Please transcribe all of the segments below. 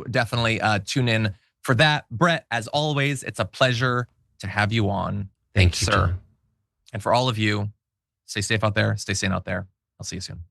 definitely tune in for that. Brett, as always, it's a pleasure to have you on. Thank you, sir. John. And for all of you, stay safe out there. Stay sane out there. I'll see you soon.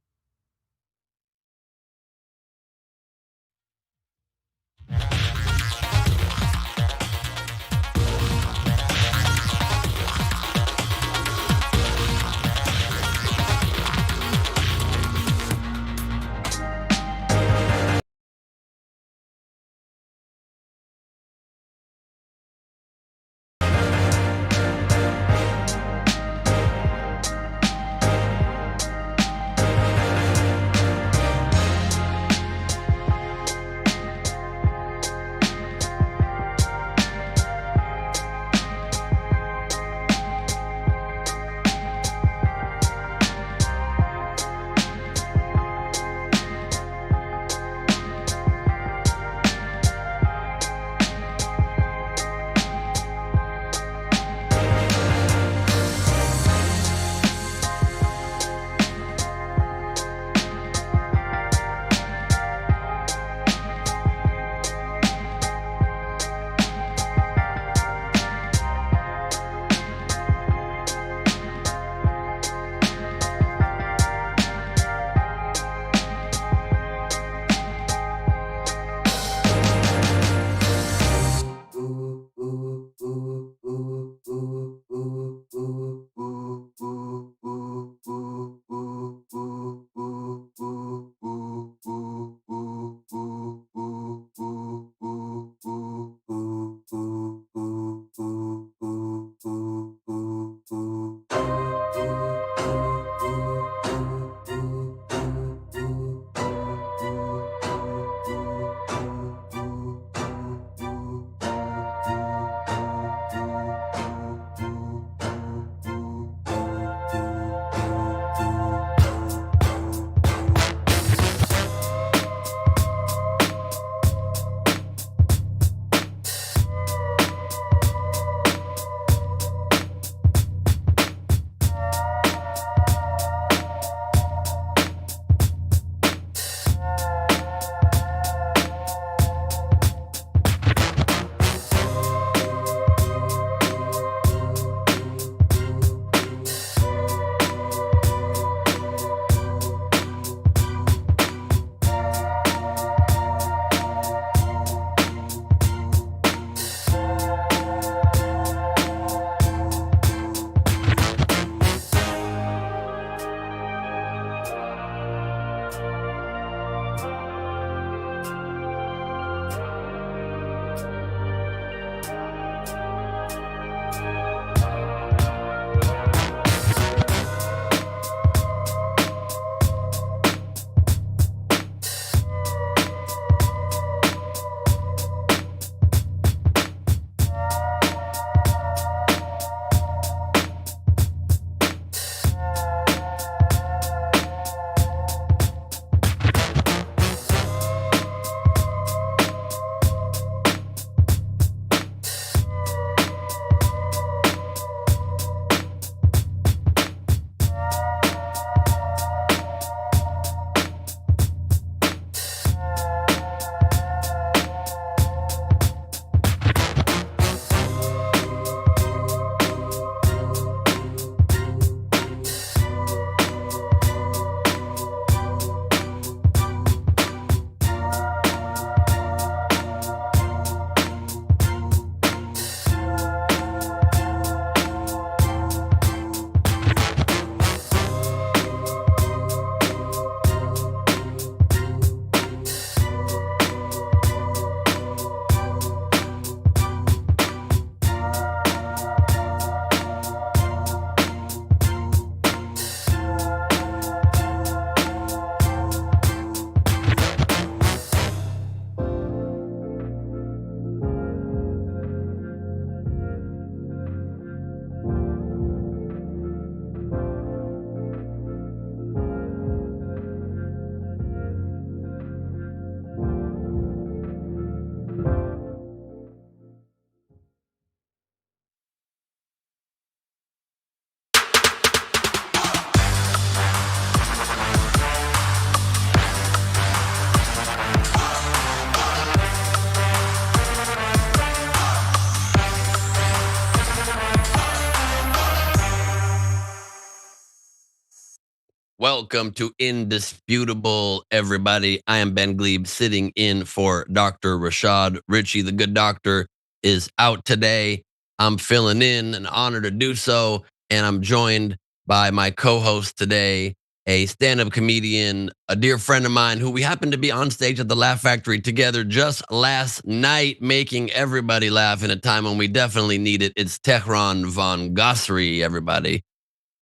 welcome to Indisputable, everybody. I am Ben Gleib, sitting in for Dr. Rashad Ritchie. The good doctor is out today. I'm filling in, an honor to do so, and I'm joined by my co-host today, a stand-up comedian, a dear friend of mine who we happened to be on stage at the Laugh Factory together just last night, making everybody laugh in a time when we definitely need it. It's Tehran Von Ghasri, everybody.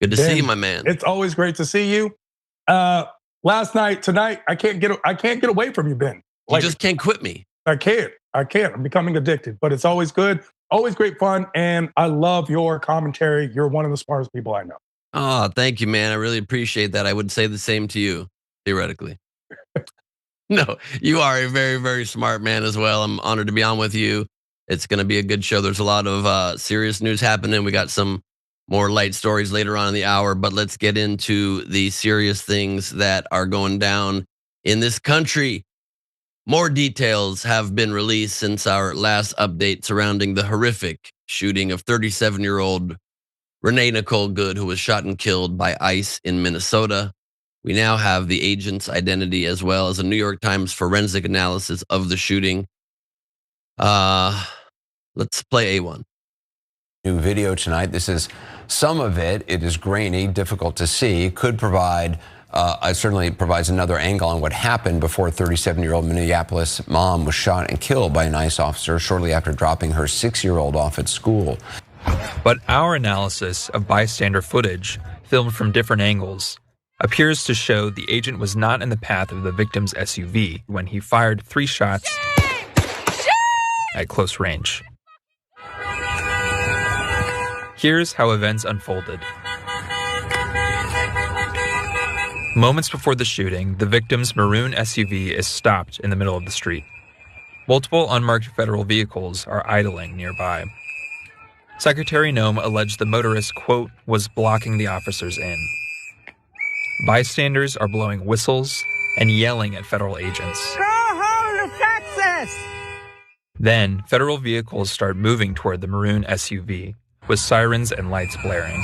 Good to see you, my man. It's always great to see you. Last night, tonight, I can't get away from you, Ben. You just can't quit me. I can't. I'm becoming addicted, but it's always good, always great fun, and I love your commentary. You're one of the smartest people I know. Oh, thank you, man. I really appreciate that. I would say the same to you, theoretically. No, you are a very, very smart man as well. I'm honored to be on with you. It's going to be a good show. There's a lot of serious news happening. We got some more light stories later on in the hour, but let's get into the serious things that are going down in this country. More details have been released since our last update surrounding the horrific shooting of 37-year-old Renee Good, who was shot and killed by ICE in Minnesota. We now have the agent's identity as well as a New York Times forensic analysis of the shooting. Let's play A1. New video tonight. This is some of it. It is grainy, difficult to see. Could provide, it certainly provides another angle on what happened before 37-year-old Minneapolis mom was shot and killed by an ICE officer shortly after dropping her 6-year-old off at school. But our analysis of bystander footage, filmed from different angles, appears to show the agent was not in the path of the victim's SUV when he fired 3 shots at close range. Here's how events unfolded. Moments before the shooting, the victim's maroon SUV is stopped in the middle of the street. Multiple unmarked federal vehicles are idling nearby. Secretary Noem alleged the motorist, quote, was blocking the officers in. Bystanders are blowing whistles and yelling at federal agents. Go home to Texas! Then, federal vehicles start moving toward the maroon SUV, with sirens and lights blaring.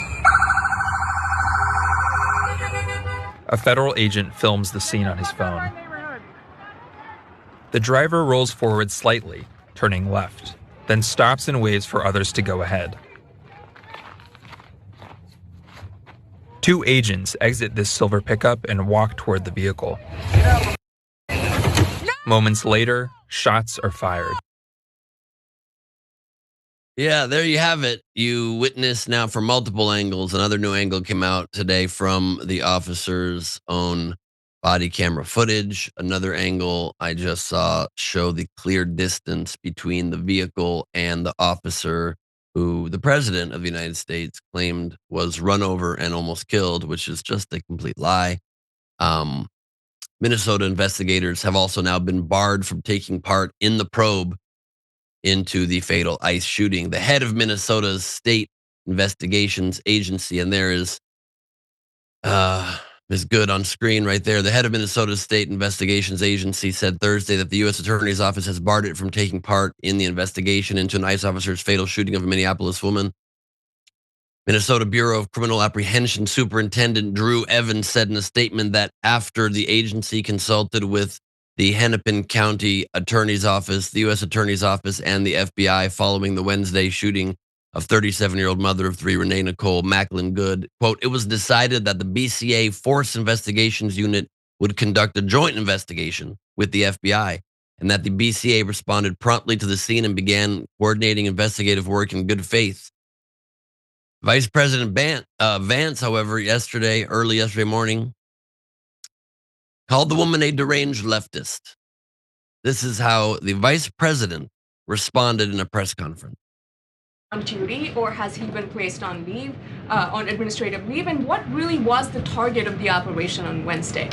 A federal agent films the scene on his phone. The driver rolls forward slightly, turning left, then stops and waves for others to go ahead. 2 agents exit this silver pickup and walk toward the vehicle. Moments later, shots are fired. Yeah, there you have it. You witness now from multiple angles. Another new angle came out today from the officer's own body camera footage. Another angle I just saw show the clear distance between the vehicle and the officer who the president of the United States claimed was run over and almost killed, which is just a complete lie. Minnesota investigators have also now been barred from taking part in the probe into the fatal ICE shooting. The head of Minnesota's state investigations agency, and there is Ms. Good on screen right there. The head of Minnesota's state investigations agency said Thursday that the U.S. Attorney's Office has barred it from taking part in the investigation into an ICE officer's fatal shooting of a Minneapolis woman. Minnesota Bureau of Criminal Apprehension Superintendent Drew Evans said in a statement that after the agency consulted with the Hennepin County Attorney's Office, the U.S. Attorney's Office, and the FBI following the Wednesday shooting of 37-year-old mother of 3, Renee Nicole Macklin Good, quote, it was decided that the BCA Force Investigations Unit would conduct a joint investigation with the FBI, and that the BCA responded promptly to the scene and began coordinating investigative work in good faith. Vice President Vance, however, early yesterday morning, called the woman a deranged leftist. This is how the vice president responded in a press conference. On duty, or has he been placed on leave, on administrative leave? And what really was the target of the operation on Wednesday?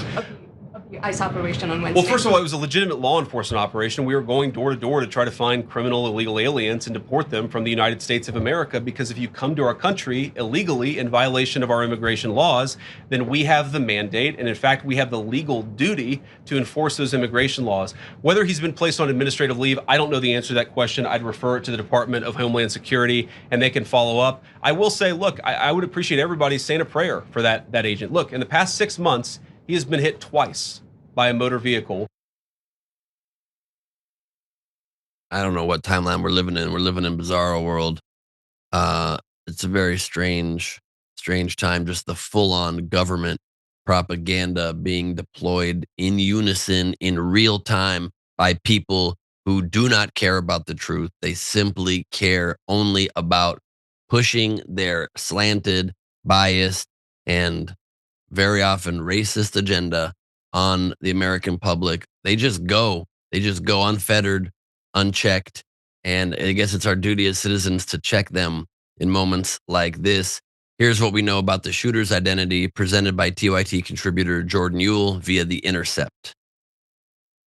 the ICE operation on Wednesday? Well, first of all, it was a legitimate law enforcement operation. We were going door to door to try to find criminal illegal aliens and deport them from the United States of America, because if you come to our country illegally in violation of our immigration laws, then we have the mandate, and in fact, we have the legal duty to enforce those immigration laws. Whether he's been placed on administrative leave, I don't know the answer to that question. I'd refer it to the Department of Homeland Security, and they can follow up. I will say, look, I would appreciate everybody saying a prayer for that agent. Look, in the past 6 months, he has been hit twice by a motor vehicle. I don't know what timeline we're living in. We're living in bizarro world. It's a very strange time. Just the full-on government propaganda being deployed in unison in real time by people who do not care about the truth. They simply care only about pushing their slanted, biased, and very often racist agenda on the American public. They just go unfettered, unchecked. And I guess it's our duty as citizens to check them in moments like this. Here's what we know about the shooter's identity, presented by TYT contributor Jordan Ewell via The Intercept.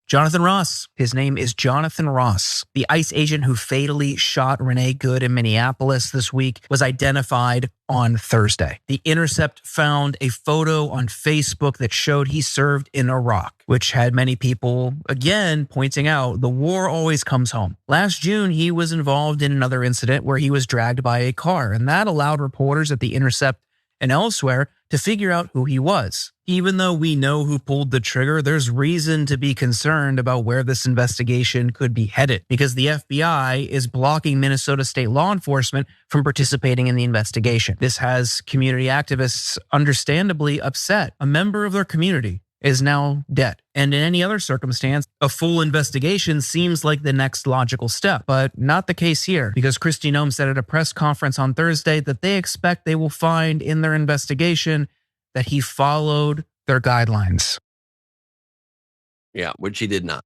Jonathan Ross. His name is Jonathan Ross. The ICE agent who fatally shot Renee Good in Minneapolis this week was identified on Thursday. The Intercept found a photo on Facebook that showed he served in Iraq, which had many people, again, pointing out the war always comes home. Last June, he was involved in another incident where he was dragged by a car, and that allowed reporters at The Intercept and elsewhere to figure out who he was. Even though we know who pulled the trigger, there's reason to be concerned about where this investigation could be headed, because the FBI is blocking Minnesota state law enforcement from participating in the investigation. This has community activists understandably upset. A member of their community is now dead. And in any other circumstance, a full investigation seems like the next logical step, but not the case here, because Kristi Noem said at a press conference on Thursday that they expect they will find in their investigation that he followed their guidelines. Yeah, which he did not.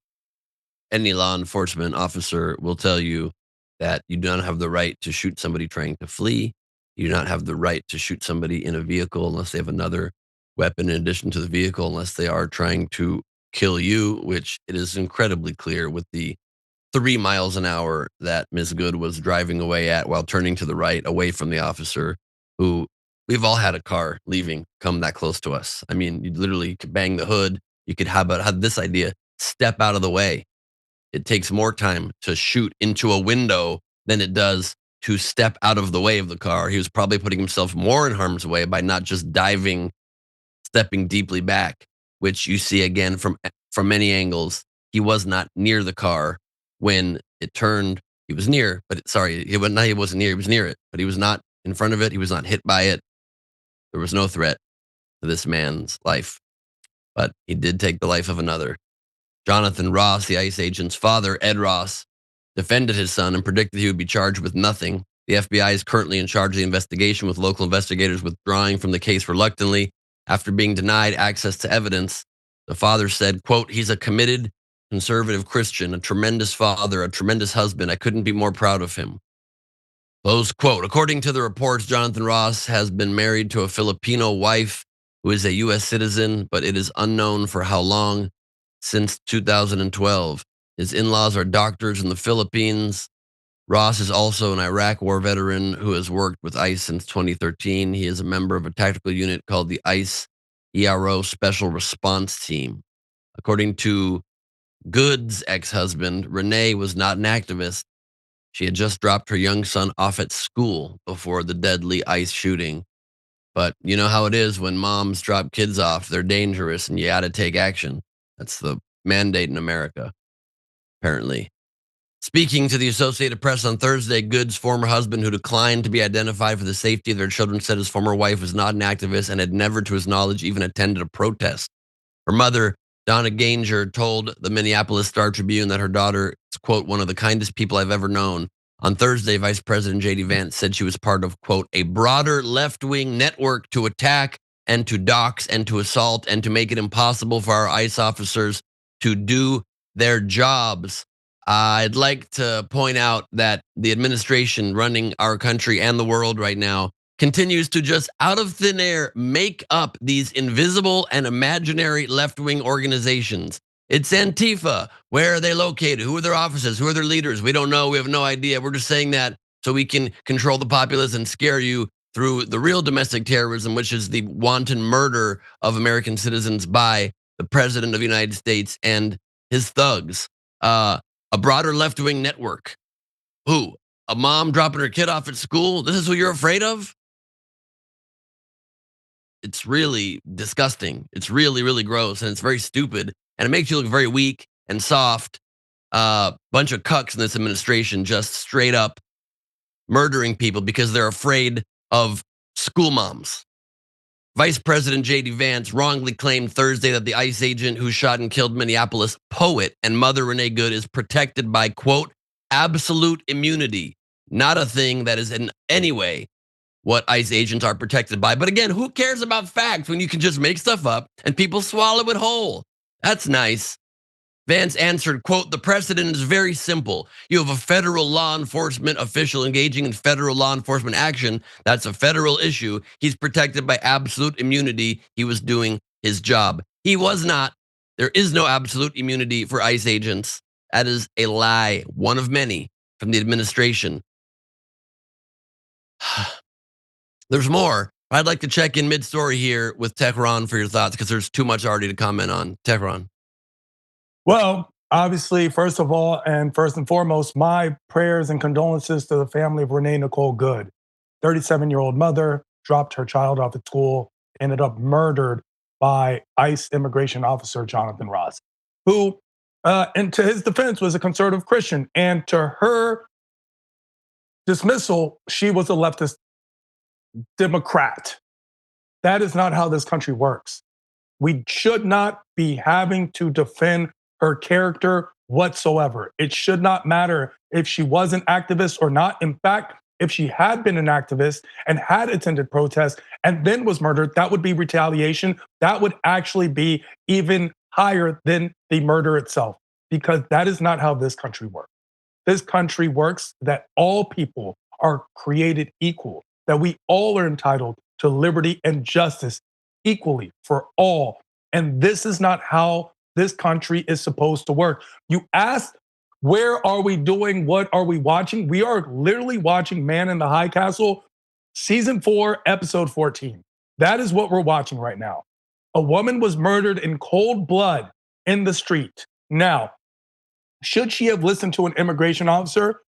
Any law enforcement officer will tell you that you do not have the right to shoot somebody trying to flee. You do not have the right to shoot somebody in a vehicle unless they have another weapon in addition to the vehicle, unless they are trying to kill you, which it is incredibly clear with the 3 miles an hour that Ms. Good was driving away at while turning to the right away from the officer, who we've all had a car leaving come that close to us. I mean, you literally could bang the hood. You could have this idea, step out of the way. It takes more time to shoot into a window than it does to step out of the way of the car. He was probably putting himself more in harm's way by not just stepping deeply back, which you see again from many angles. He was not near the car when it turned. He was near, but he wasn't near. He was near it, but he was not in front of it. He was not hit by it. There was no threat to this man's life, but he did take the life of another. Jonathan Ross, the ICE agent's father, Ed Ross, defended his son and predicted he would be charged with nothing. The FBI is currently in charge of the investigation, with local investigators withdrawing from the case reluctantly after being denied access to evidence. The father said, quote, "He's a committed conservative Christian, a tremendous father, a tremendous husband. I couldn't be more proud of him." Close quote. According to the reports, Jonathan Ross has been married to a Filipino wife who is a U.S. citizen, but it is unknown for how long, since 2012. His in-laws are doctors in the Philippines. Ross is also an Iraq war veteran who has worked with ICE since 2013. He is a member of a tactical unit called the ICE ERO Special Response Team. According to Good's ex-husband, Renee was not an activist. She had just dropped her young son off at school before the deadly ICE shooting. But you know how it is when moms drop kids off. They're dangerous and you got to take action. That's the mandate in America, apparently. Speaking to the Associated Press on Thursday, Good's former husband, who declined to be identified for the safety of their children, said his former wife was not an activist and had never, to his knowledge, even attended a protest. Her mother, Donna Ganger, told the Minneapolis Star-Tribune that her daughter is, quote, "one of the kindest people I've ever known." On Thursday, Vice President J.D. Vance said she was part of, quote, "a broader left-wing network to attack and to dox and to assault and to make it impossible for our ICE officers to do their jobs." I'd like to point out that the administration running our country and the world right now continues to just out of thin air make up these invisible and imaginary left-wing organizations. It's Antifa. Where are they located? Who are their offices? Who are their leaders? We don't know. We have no idea. We're just saying that so we can control the populace and scare you through the real domestic terrorism, which is the wanton murder of American citizens by the president of the United States and his thugs. A broader left-wing network. Who? A mom dropping her kid off at school? This is who you're afraid of? It's really disgusting. It's really, really gross, and it's very stupid, and it makes you look very weak and soft. Bunch of cucks in this administration just straight up murdering people because they're afraid of school moms. Vice President J.D. Vance wrongly claimed Thursday that the ICE agent who shot and killed Minneapolis poet and mother Renee Good is protected by, quote, absolute immunity, not a thing that is in any way what ICE agents are protected by. But again, who cares about facts when you can just make stuff up and people swallow it whole? That's nice. Vance answered, quote, the precedent is very simple. You have a federal law enforcement official engaging in federal law enforcement action. That's a federal issue. He's protected by absolute immunity. He was doing his job. He was not. There is no absolute immunity for ICE agents. That is a lie, one of many from the administration. There's more. I'd like to check in mid-story here with Tehran for your thoughts because there's too much already to comment on. Tehran. Well, obviously, first of all, and first and foremost, my prayers and condolences to the family of Renee Nicole Good, 37-year-old mother, dropped her child off at school, ended up murdered by ICE immigration officer Jonathan Ross, who, and to his defense, was a conservative Christian. And to her dismissal, she was a leftist Democrat. That is not how this country works. We should not be having to defend her character whatsoever. It should not matter if she was an activist or not. In fact, if she had been an activist and had attended protests and then was murdered, that would be retaliation. That would actually be even higher than the murder itself, because that is not how this country works. This country works that all people are created equal, that we all are entitled to liberty and justice equally for all. And this is not how this country is supposed to work. You asked, where are we doing? What are we watching? We are literally watching Man in the High Castle, season 4, episode 14. That is what we're watching right now. A woman was murdered in cold blood in the street. Now, should she have listened to an immigration officer?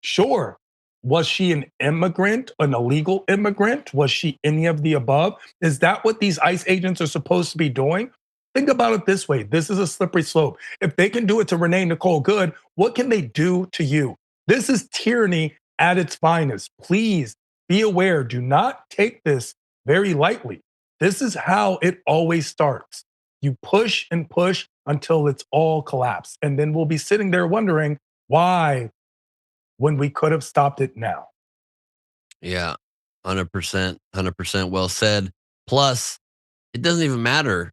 Sure. Was she an immigrant, an illegal immigrant? Was she any of the above? Is that what these ICE agents are supposed to be doing? Think about it this way. This is a slippery slope. If they can do it to Renee Nicole Good, what can they do to you? This is tyranny at its finest. Please be aware. Do not take this very lightly. This is how it always starts. You push and push until it's all collapsed. And then we'll be sitting there wondering why, when we could have stopped it now. Yeah, 100% well said. Plus, it doesn't even matter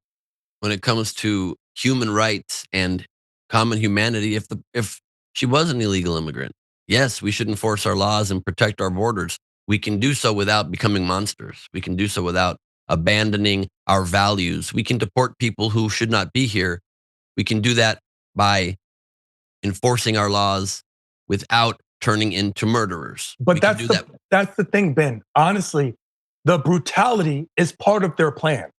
when it comes to human rights and common humanity if she was an illegal immigrant. Yes, we should enforce our laws and protect our borders. We can do so without becoming monsters. We can do so without abandoning our values. We can deport people who should not be here. We can do that by enforcing our laws without turning into murderers. But that's the thing, Ben. Honestly, the brutality is part of their plan.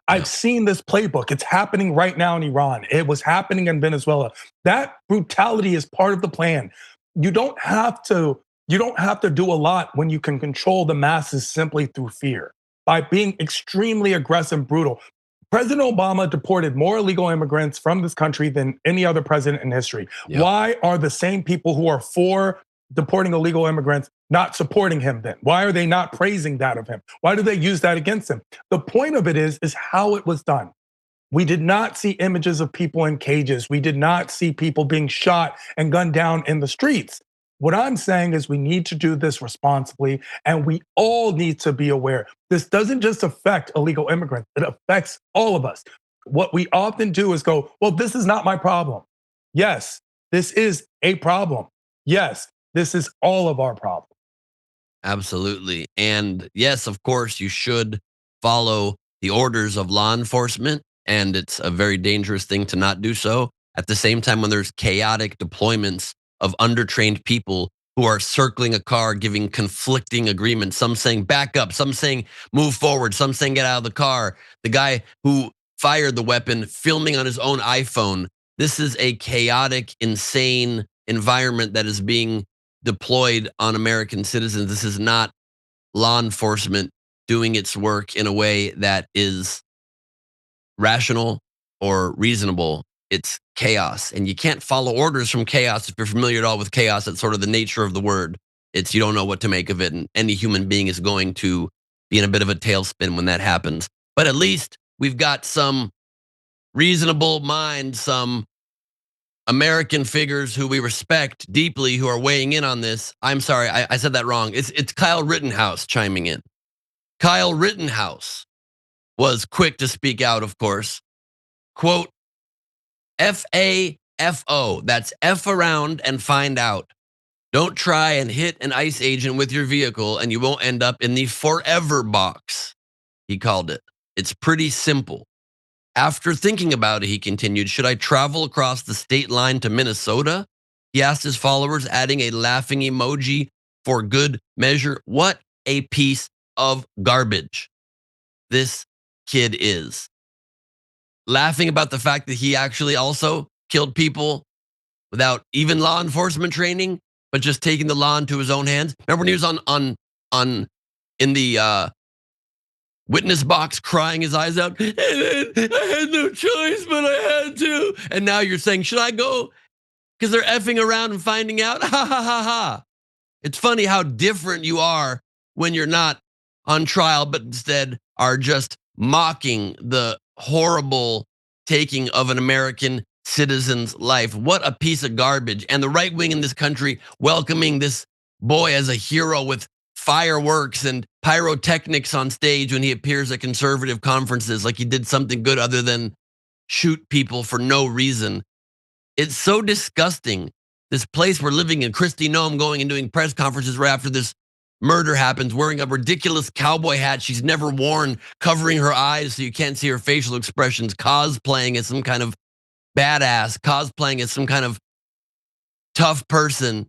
I've seen this playbook. It's happening right now in Iran. It was happening in Venezuela. That brutality is part of the plan. You don't have to do a lot when you can control the masses simply through fear, by being extremely aggressive and brutal. President Obama deported more illegal immigrants from this country than any other president in history. Yep. Why are the same people who are for deporting illegal immigrants not supporting him then? Why are they not praising that of him? Why do they use that against him? The point of it is how it was done. We did not see images of people in cages. We did not see people being shot and gunned down in the streets. What I'm saying is we need to do this responsibly, and we all need to be aware. This doesn't just affect illegal immigrants, it affects all of us. What we often do is go, well, this is not my problem. Yes, this is a problem. Yes, this is all of our problem. Absolutely. And yes, of course, you should follow the orders of law enforcement, and it's a very dangerous thing to not do so. At the same time, when there's chaotic deployments of undertrained people who are circling a car, giving conflicting agreements, some saying back up, some saying move forward, some saying get out of the car. The guy who fired the weapon filming on his own iPhone. This is a chaotic, insane environment that is being deployed on American citizens. This is not law enforcement doing its work in a way that is rational or reasonable. It's chaos, and you can't follow orders from chaos. If you're familiar at all with chaos, it's sort of the nature of the word. It's you don't know what to make of it, and any human being is going to be in a bit of a tailspin when that happens. But at least we've got some reasonable minds, some American figures who we respect deeply who are weighing in on this. I'm sorry, I said that wrong. It's Kyle Rittenhouse chiming in. Kyle Rittenhouse was quick to speak out, of course. Quote, FAFO, that's F around and find out. Don't try and hit an ICE agent with your vehicle and you won't end up in the forever box, he called it. It's pretty simple. After thinking about it, he continued, should I travel across the state line to Minnesota? He asked his followers, adding a laughing emoji for good measure. What a piece of garbage this kid is. Laughing about the fact that he actually also killed people without even law enforcement training, but just taking the law into his own hands. Remember when he was in the witness box crying his eyes out? I had no choice, but I had to. And now you're saying, should I go? Because they're effing around and finding out? Ha ha ha ha. It's funny how different you are when you're not on trial, but instead are just mocking the horrible taking of an American citizen's life. What a piece of garbage. And the right wing in this country welcoming this boy as a hero with fireworks and pyrotechnics on stage when he appears at conservative conferences like he did something good other than shoot people for no reason. It's so disgusting. This place we're living in, Kristi Noem going and doing press conferences right after this murder happens, wearing a ridiculous cowboy hat she's never worn, covering her eyes so you can't see her facial expressions, cosplaying as some kind of badass, cosplaying as some kind of tough person,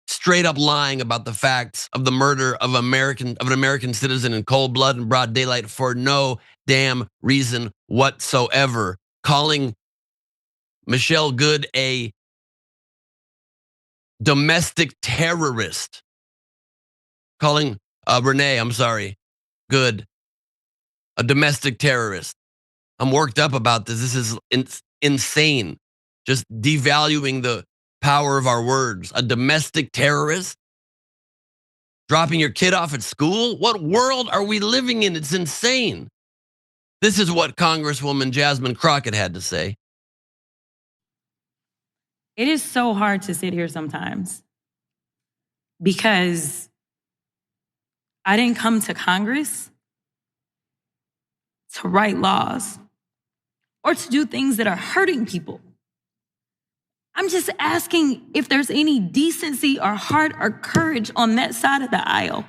straight up lying about the facts of the murder of an American citizen in cold blood and broad daylight for no damn reason whatsoever, calling Michelle Good a domestic terrorist, calling Renee Good a domestic terrorist. I'm worked up about this. This is insane. Just devaluing the power of our words. A domestic terrorist? Dropping your kid off at school? What world are we living in? It's insane. This is what Congresswoman Jasmine Crockett had to say. It is so hard to sit here sometimes because I didn't come to Congress to write laws or to do things that are hurting people. I'm just asking if there's any decency or heart or courage on that side of the aisle.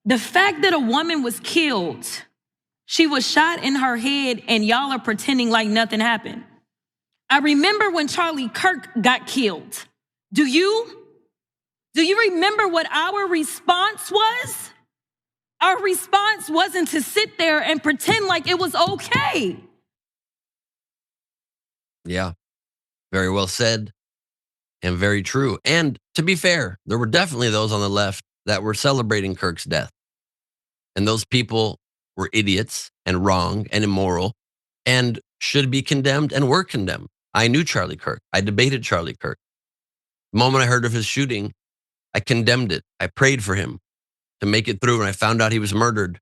The fact that a woman was killed, she was shot in her head, and y'all are pretending like nothing happened. I remember when Charlie Kirk got killed. Do you remember what our response was? Our response wasn't to sit there and pretend like it was okay. Yeah, very well said and very true. And to be fair, there were definitely those on the left that were celebrating Kirk's death. And those people were idiots and wrong and immoral and should be condemned and were condemned. I knew Charlie Kirk. I debated Charlie Kirk. The moment I heard of his shooting, I condemned it. I prayed for him to make it through, and I found out he was murdered.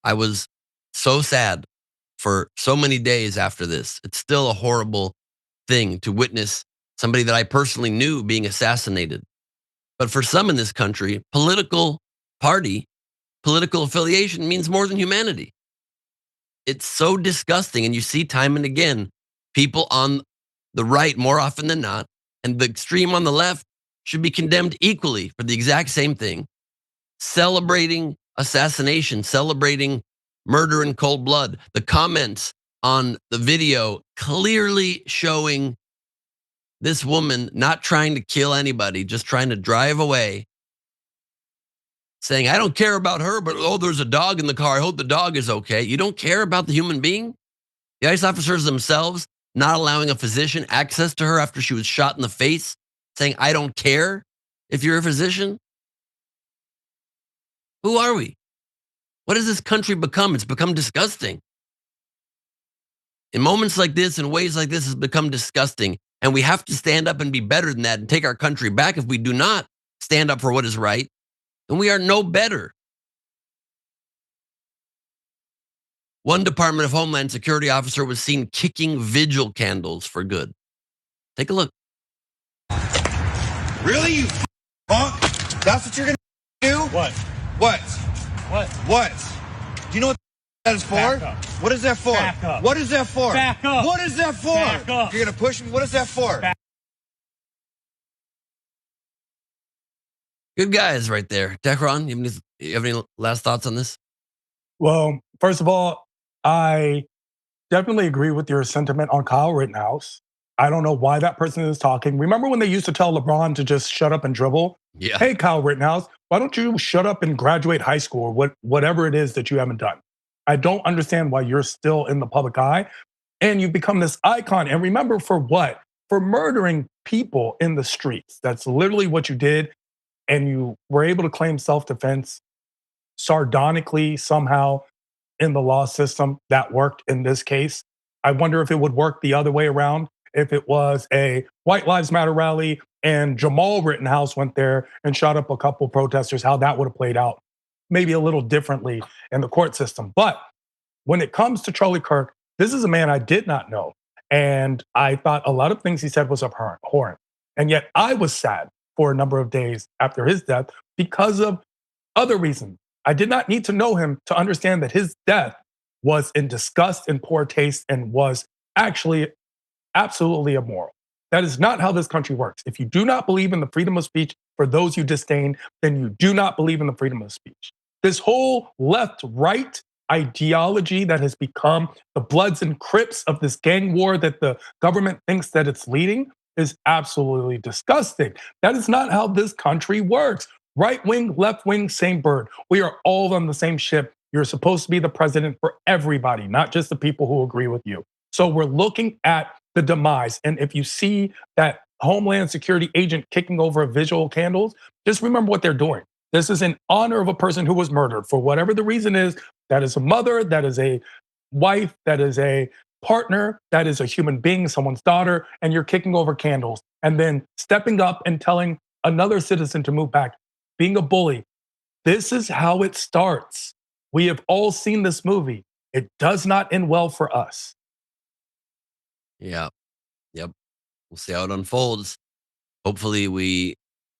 I was so sad for so many days after this. It's still a horrible thing to witness somebody that I personally knew being assassinated. But for some in this country, political party, political affiliation means more than humanity. It's so disgusting, and you see time and again, people on the right, more often than not, and the extreme on the left, should be condemned equally for the exact same thing. Celebrating assassination, celebrating murder in cold blood. The comments on the video clearly showing this woman not trying to kill anybody, just trying to drive away, saying, I don't care about her, but oh, there's a dog in the car. I hope the dog is okay. You don't care about the human being? The ICE officers themselves not allowing a physician access to her after she was shot in the face, saying, I don't care if you're a physician? Who are we? What has this country become? It's become disgusting. In moments like this, in ways like this, it's become disgusting. And we have to stand up and be better than that and take our country back. If we do not stand up for what is right, then we are no better. One Department of Homeland Security officer was seen kicking vigil candles for good. Take a look. Really, you punk? That's what you're gonna do? What? What? Do you know what that is for? What is that for? Back up. What is that for? Back up. What is that for? Back up. You're gonna push me? What is that for? Good guys right there. Tehran, you have any last thoughts on this? Well, first of all, I definitely agree with your sentiment on Kyle Rittenhouse. I don't know why that person is talking. Remember when they used to tell LeBron to just shut up and dribble? Yeah. Hey, Kyle Rittenhouse, why don't you shut up and graduate high school or whatever it is that you haven't done? I don't understand why you're still in the public eye and you've become this icon. And remember, for what? For murdering people in the streets. That's literally what you did. And you were able to claim self-defense sardonically somehow in the law system. That worked in this case. I wonder if it would work the other way around. If it was a White Lives Matter rally and Jamal Rittenhouse went there and shot up a couple protesters, how that would have played out maybe a little differently in the court system. But when it comes to Charlie Kirk, this is a man I did not know. And I thought a lot of things he said was abhorrent. And yet I was sad for a number of days after his death because of other reasons. I did not need to know him to understand that his death was in disgust and poor taste and was actually absolutely immoral. That is not how this country works. If you do not believe in the freedom of speech for those you disdain, then you do not believe in the freedom of speech. This whole left-right ideology that has become the Bloods and Crips of this gang war that the government thinks that it's leading is absolutely disgusting. That is not how this country works. Right wing, left wing, same bird. We are all on the same ship. You're supposed to be the president for everybody, not just the people who agree with you. So we're looking at the demise. And if you see that Homeland Security agent kicking over visual candles, just remember what they're doing. This is in honor of a person who was murdered for whatever the reason is. That is a mother, that is a wife, that is a partner, that is a human being, someone's daughter, and you're kicking over candles and then stepping up and telling another citizen to move back, being a bully. This is how it starts. We have all seen this movie. It does not end well for us. Yeah. Yep. We'll see how it unfolds. Hopefully we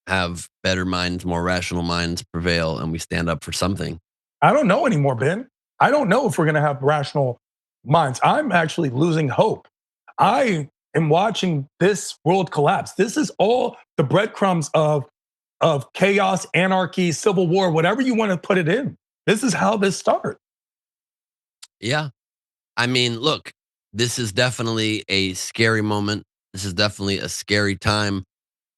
have better minds, more rational minds prevail, and we stand up for something. I don't know anymore, Ben. I don't know if we're going to have rational minds. I'm actually losing hope. I am watching this world collapse. This is all the breadcrumbs of chaos, anarchy, civil war, whatever you want to put it in. This is how this starts. Yeah. I mean, look, this is definitely a scary moment. This is definitely a scary time.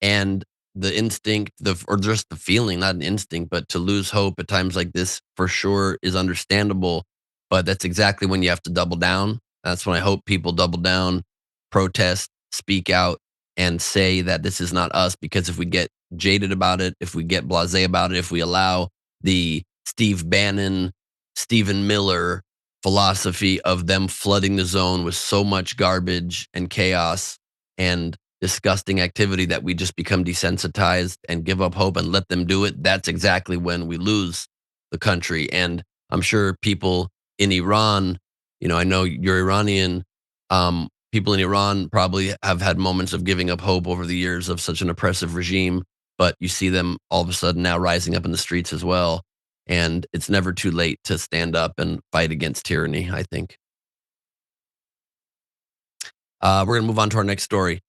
And the instinct, or just the feeling, not an instinct, but to lose hope at times like this for sure is understandable. But that's exactly when you have to double down. That's when I hope people double down, protest, speak out, and say that this is not us. Because if we get jaded about it, if we get blasé about it, if we allow the Steve Bannon, Stephen Miller philosophy of them flooding the zone with so much garbage and chaos and disgusting activity that we just become desensitized and give up hope and let them do it, that's exactly when we lose the country. And I'm sure people in Iran, I know you're Iranian, people in Iran probably have had moments of giving up hope over the years of such an oppressive regime, but you see them all of a sudden now rising up in the streets as well. And it's never too late to stand up and fight against tyranny, I think. We're going to move on to our next story.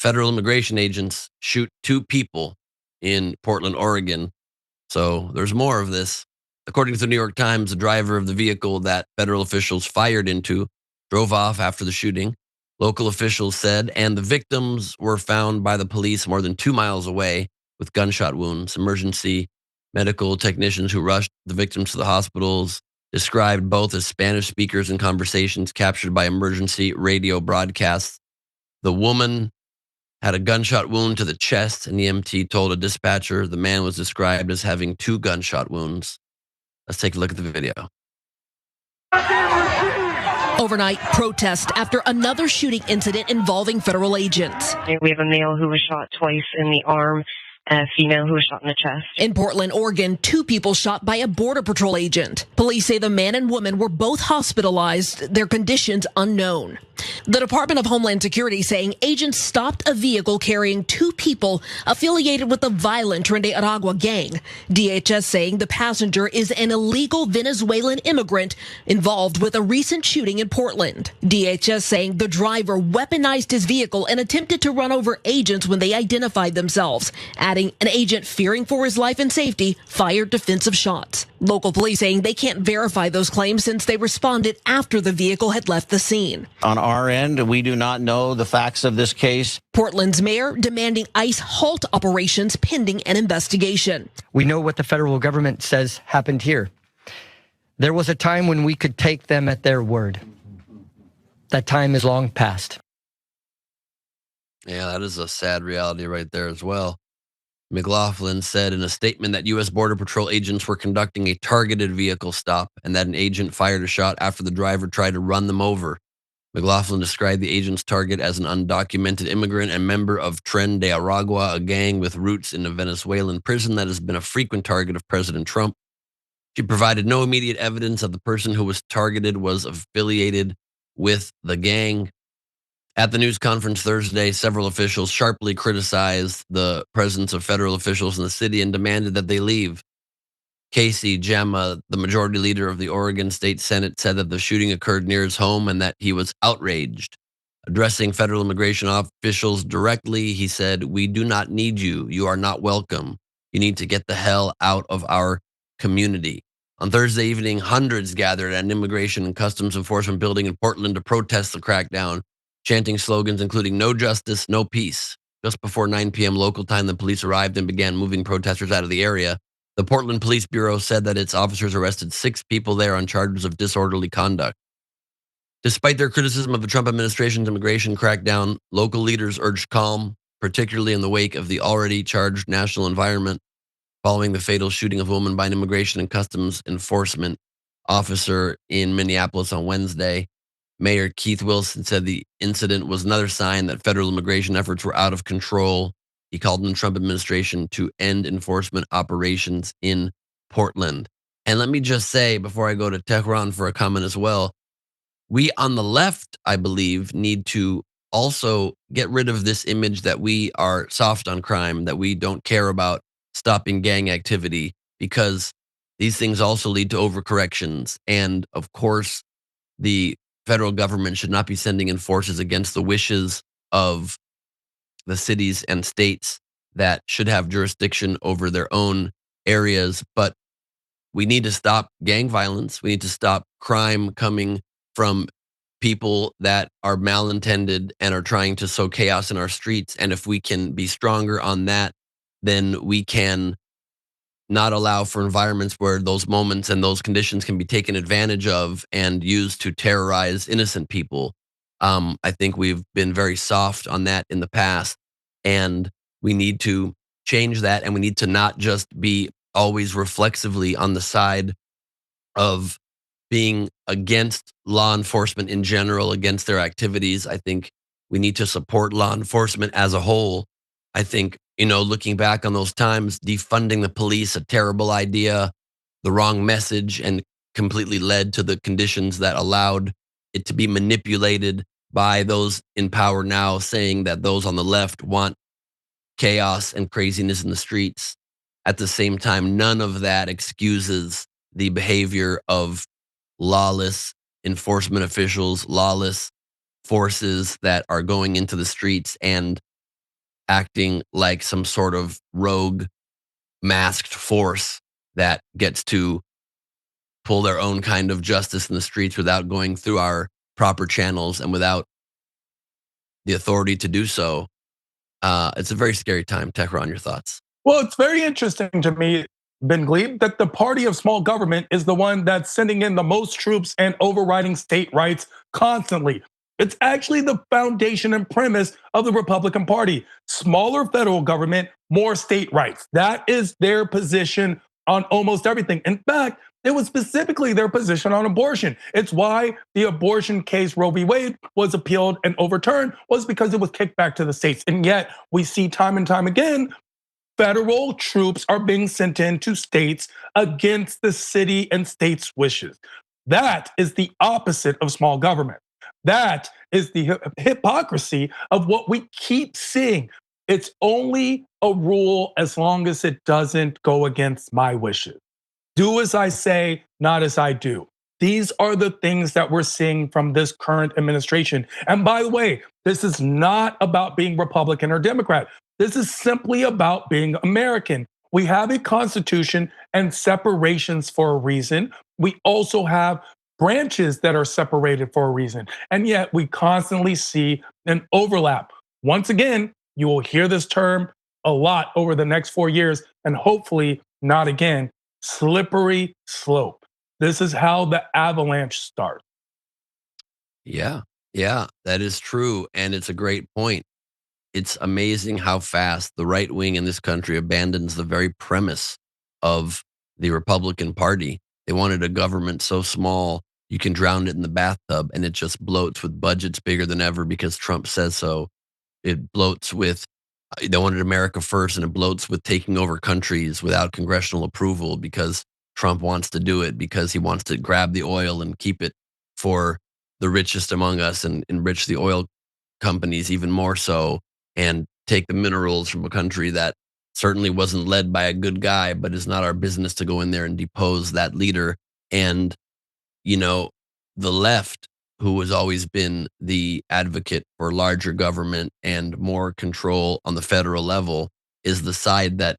federal immigration agents shoot 2 people in Portland, Oregon. So there's more of this. According to the New York Times, the driver of the vehicle that federal officials fired into drove off after the shooting. Local officials said, and the victims were found by the police more than 2 miles away with gunshot wounds. Emergency medical technicians who rushed the victims to the hospitals described both as Spanish speakers in conversations captured by emergency radio broadcasts. The woman had a gunshot wound to the chest, and the EMT told a dispatcher the man was described as having 2 gunshot wounds. Let's take a look at the video. Overnight protest after another shooting incident involving federal agents. We have a male who was shot twice in the arm, a female who was shot in the chest. In Portland, Oregon, 2 people shot by a Border Patrol agent. Police say the man and woman were both hospitalized, their conditions unknown. The Department of Homeland Security saying agents stopped a vehicle carrying 2 people affiliated with the violent Tren de Aragua gang. DHS saying the passenger is an illegal Venezuelan immigrant involved with a recent shooting in Portland. DHS saying the driver weaponized his vehicle and attempted to run over agents when they identified themselves, adding an agent fearing for his life and safety fired defensive shots. Local police saying they can't verify those claims since they responded after the vehicle had left the scene. On our end, we do not know the facts of this case. Portland's mayor demanding ICE halt operations pending an investigation. We know what the federal government says happened here. There was a time when we could take them at their word. That time is long past. Yeah, that is a sad reality right there as well. McLaughlin said in a statement that U.S. Border Patrol agents were conducting a targeted vehicle stop and that an agent fired a shot after the driver tried to run them over. McLaughlin described the agent's target as an undocumented immigrant and member of Tren de Aragua, a gang with roots in a Venezuelan prison that has been a frequent target of President Trump. She provided no immediate evidence that the person who was targeted was affiliated with the gang. At the news conference Thursday, several officials sharply criticized the presence of federal officials in the city and demanded that they leave. Casey Gemma, the majority leader of the Oregon State Senate, said that the shooting occurred near his home and that he was outraged. Addressing federal immigration officials directly, he said, "We do not need you. You are not welcome. You need to get the hell out of our community." On Thursday evening, hundreds gathered at an immigration and customs enforcement building in Portland to protest the crackdown, chanting slogans including "No justice, no peace." Just before 9 p.m. local time, the police arrived and began moving protesters out of the area. The Portland Police Bureau said that its officers arrested 6 people there on charges of disorderly conduct. Despite their criticism of the Trump administration's immigration crackdown, local leaders urged calm, particularly in the wake of the already charged national environment following the fatal shooting of a woman by an immigration and customs enforcement officer in Minneapolis on Wednesday. Mayor Keith Wilson said the incident was another sign that federal immigration efforts were out of control. He called on the Trump administration to end enforcement operations in Portland. And let me just say, before I go to Tehran for a comment as well, we on the left, I believe, need to also get rid of this image that we are soft on crime, that we don't care about stopping gang activity, because these things also lead to overcorrections. And of course, the federal government should not be sending in forces against the wishes of the cities and states that should have jurisdiction over their own areas. But we need to stop gang violence. We need to stop crime coming from people that are malintended and are trying to sow chaos in our streets. And if we can be stronger on that, then we can not allow for environments where those moments and those conditions can be taken advantage of and used to terrorize innocent people. I think we've been very soft on that in the past, and we need to change that, and we need to not just be always reflexively on the side of being against law enforcement in general, against their activities. I think we need to support law enforcement as a whole. I think, looking back on those times, defunding the police, a terrible idea, the wrong message, and completely led to the conditions that allowed it to be manipulated by those in power now, saying that those on the left want chaos and craziness in the streets. At the same time, none of that excuses the behavior of lawless enforcement officials, lawless forces that are going into the streets and acting like some sort of rogue masked force that gets to pull their own kind of justice in the streets without going through our proper channels and without the authority to do so. It's a very scary time. Tehran, your thoughts? Well, it's very interesting to me, Ben Gleib, that the party of small government is the one that's sending in the most troops and overriding state rights constantly. It's actually the foundation and premise of the Republican Party. Smaller federal government, more state rights. That is their position on almost everything. In fact, it was specifically their position on abortion. It's why the abortion case Roe v. Wade was appealed and overturned, was because it was kicked back to the states. And yet we see time and time again, federal troops are being sent into states against the city and states' wishes. That is the opposite of small government. That is the hypocrisy of what we keep seeing. It's only a rule as long as it doesn't go against my wishes. Do as I say, not as I do. These are the things that we're seeing from this current administration. And by the way, this is not about being Republican or Democrat. This is simply about being American. We have a constitution and separations for a reason. We also have branches that are separated for a reason. And yet we constantly see an overlap. Once again, you will hear this term a lot over the next 4 years, and hopefully not again. Slippery slope. This is how the avalanche starts. Yeah, that is true. And it's a great point. It's amazing how fast the right wing in this country abandons the very premise of the Republican Party. They wanted a government so small you can drown it in the bathtub, and it just bloats with budgets bigger than ever because Trump says so. It bloats with, they wanted America first, and it bloats with taking over countries without congressional approval because Trump wants to do it, because he wants to grab the oil and keep it for the richest among us and enrich the oil companies even more so, and take the minerals from a country that certainly wasn't led by a good guy, but it's not our business to go in there and depose that leader. And, you know, the left, who has always been the advocate for larger government and more control on the federal level, is the side that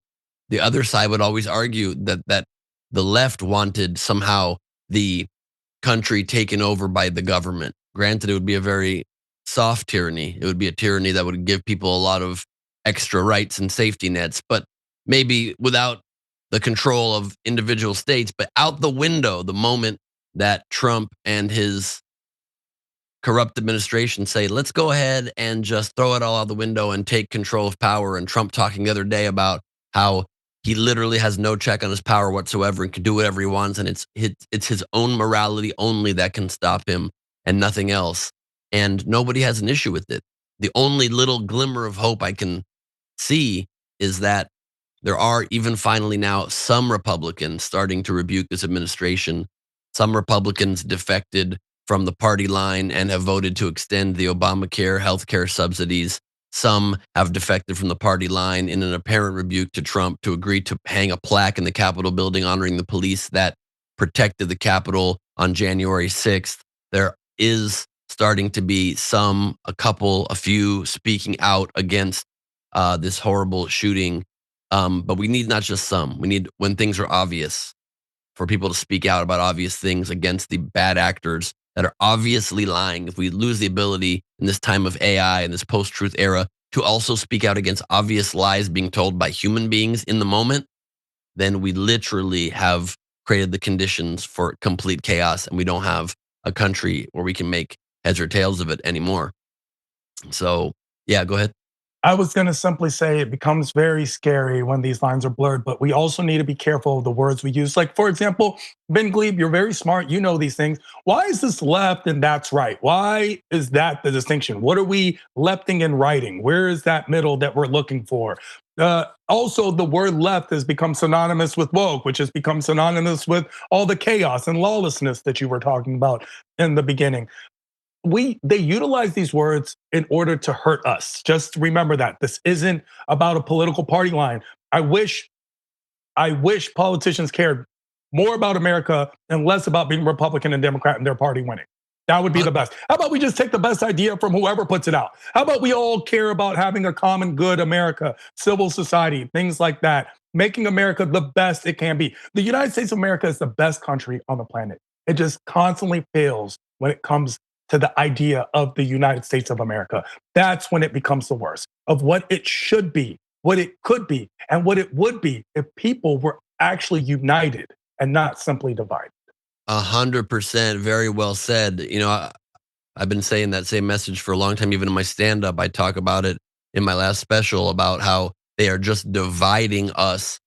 the other side would always argue that the left wanted somehow the country taken over by the government. Granted, it would be a very soft tyranny. It would be a tyranny that would give people a lot of extra rights and safety nets, but maybe without the control of individual states. But out the window, the moment that Trump and his corrupt administration say, let's go ahead and just throw it all out the window and take control of power. And Trump talking the other day about how he literally has no check on his power whatsoever and can do whatever he wants. And it's his own morality only that can stop him and nothing else. And nobody has an issue with it. The only little glimmer of hope I can see is that there are even finally now some Republicans starting to rebuke this administration. Some Republicans defected from the party line and have voted to extend the Obamacare healthcare subsidies. Some have defected from the party line in an apparent rebuke to Trump to agree to hang a plaque in the Capitol building honoring the police that protected the Capitol on January 6th. There is starting to be a few speaking out against this horrible shooting. But we need not just some. We need, when things are obvious, for people to speak out about obvious things against the bad actors that are obviously lying. If we lose the ability in this time of AI and this post-truth era to also speak out against obvious lies being told by human beings in the moment, then we literally have created the conditions for complete chaos, and we don't have a country where we can make heads or tails of it anymore. So, yeah, go ahead. I was going to simply say it becomes very scary when these lines are blurred, but we also need to be careful of the words we use. Like, for example, Ben Gleib, you're very smart. You know these things. Why is this left and that's right? Why is that the distinction? What are we lefting and righting? Where is that middle that we're looking for? Also, the word left has become synonymous with woke, which has become synonymous with all the chaos and lawlessness that you were talking about in the beginning. They utilize these words in order to hurt us. Just remember that this isn't about a political party line. I wish politicians cared more about America and less about being Republican and Democrat and their party winning. That would be the best. How about we just take the best idea from whoever puts it out? How about we all care about having a common good America, civil society, things like that, making America the best it can be. The United States of America is the best country on the planet. It just constantly fails when it comes to the idea of the United States of America. That's when it becomes the worst of what it should be, what it could be, and what it would be if people were actually united and not simply divided. 100%. Very well said. You know, I've been saying that same message for a long time. Even in my stand-up, I talk about it in my last special about how they are just dividing us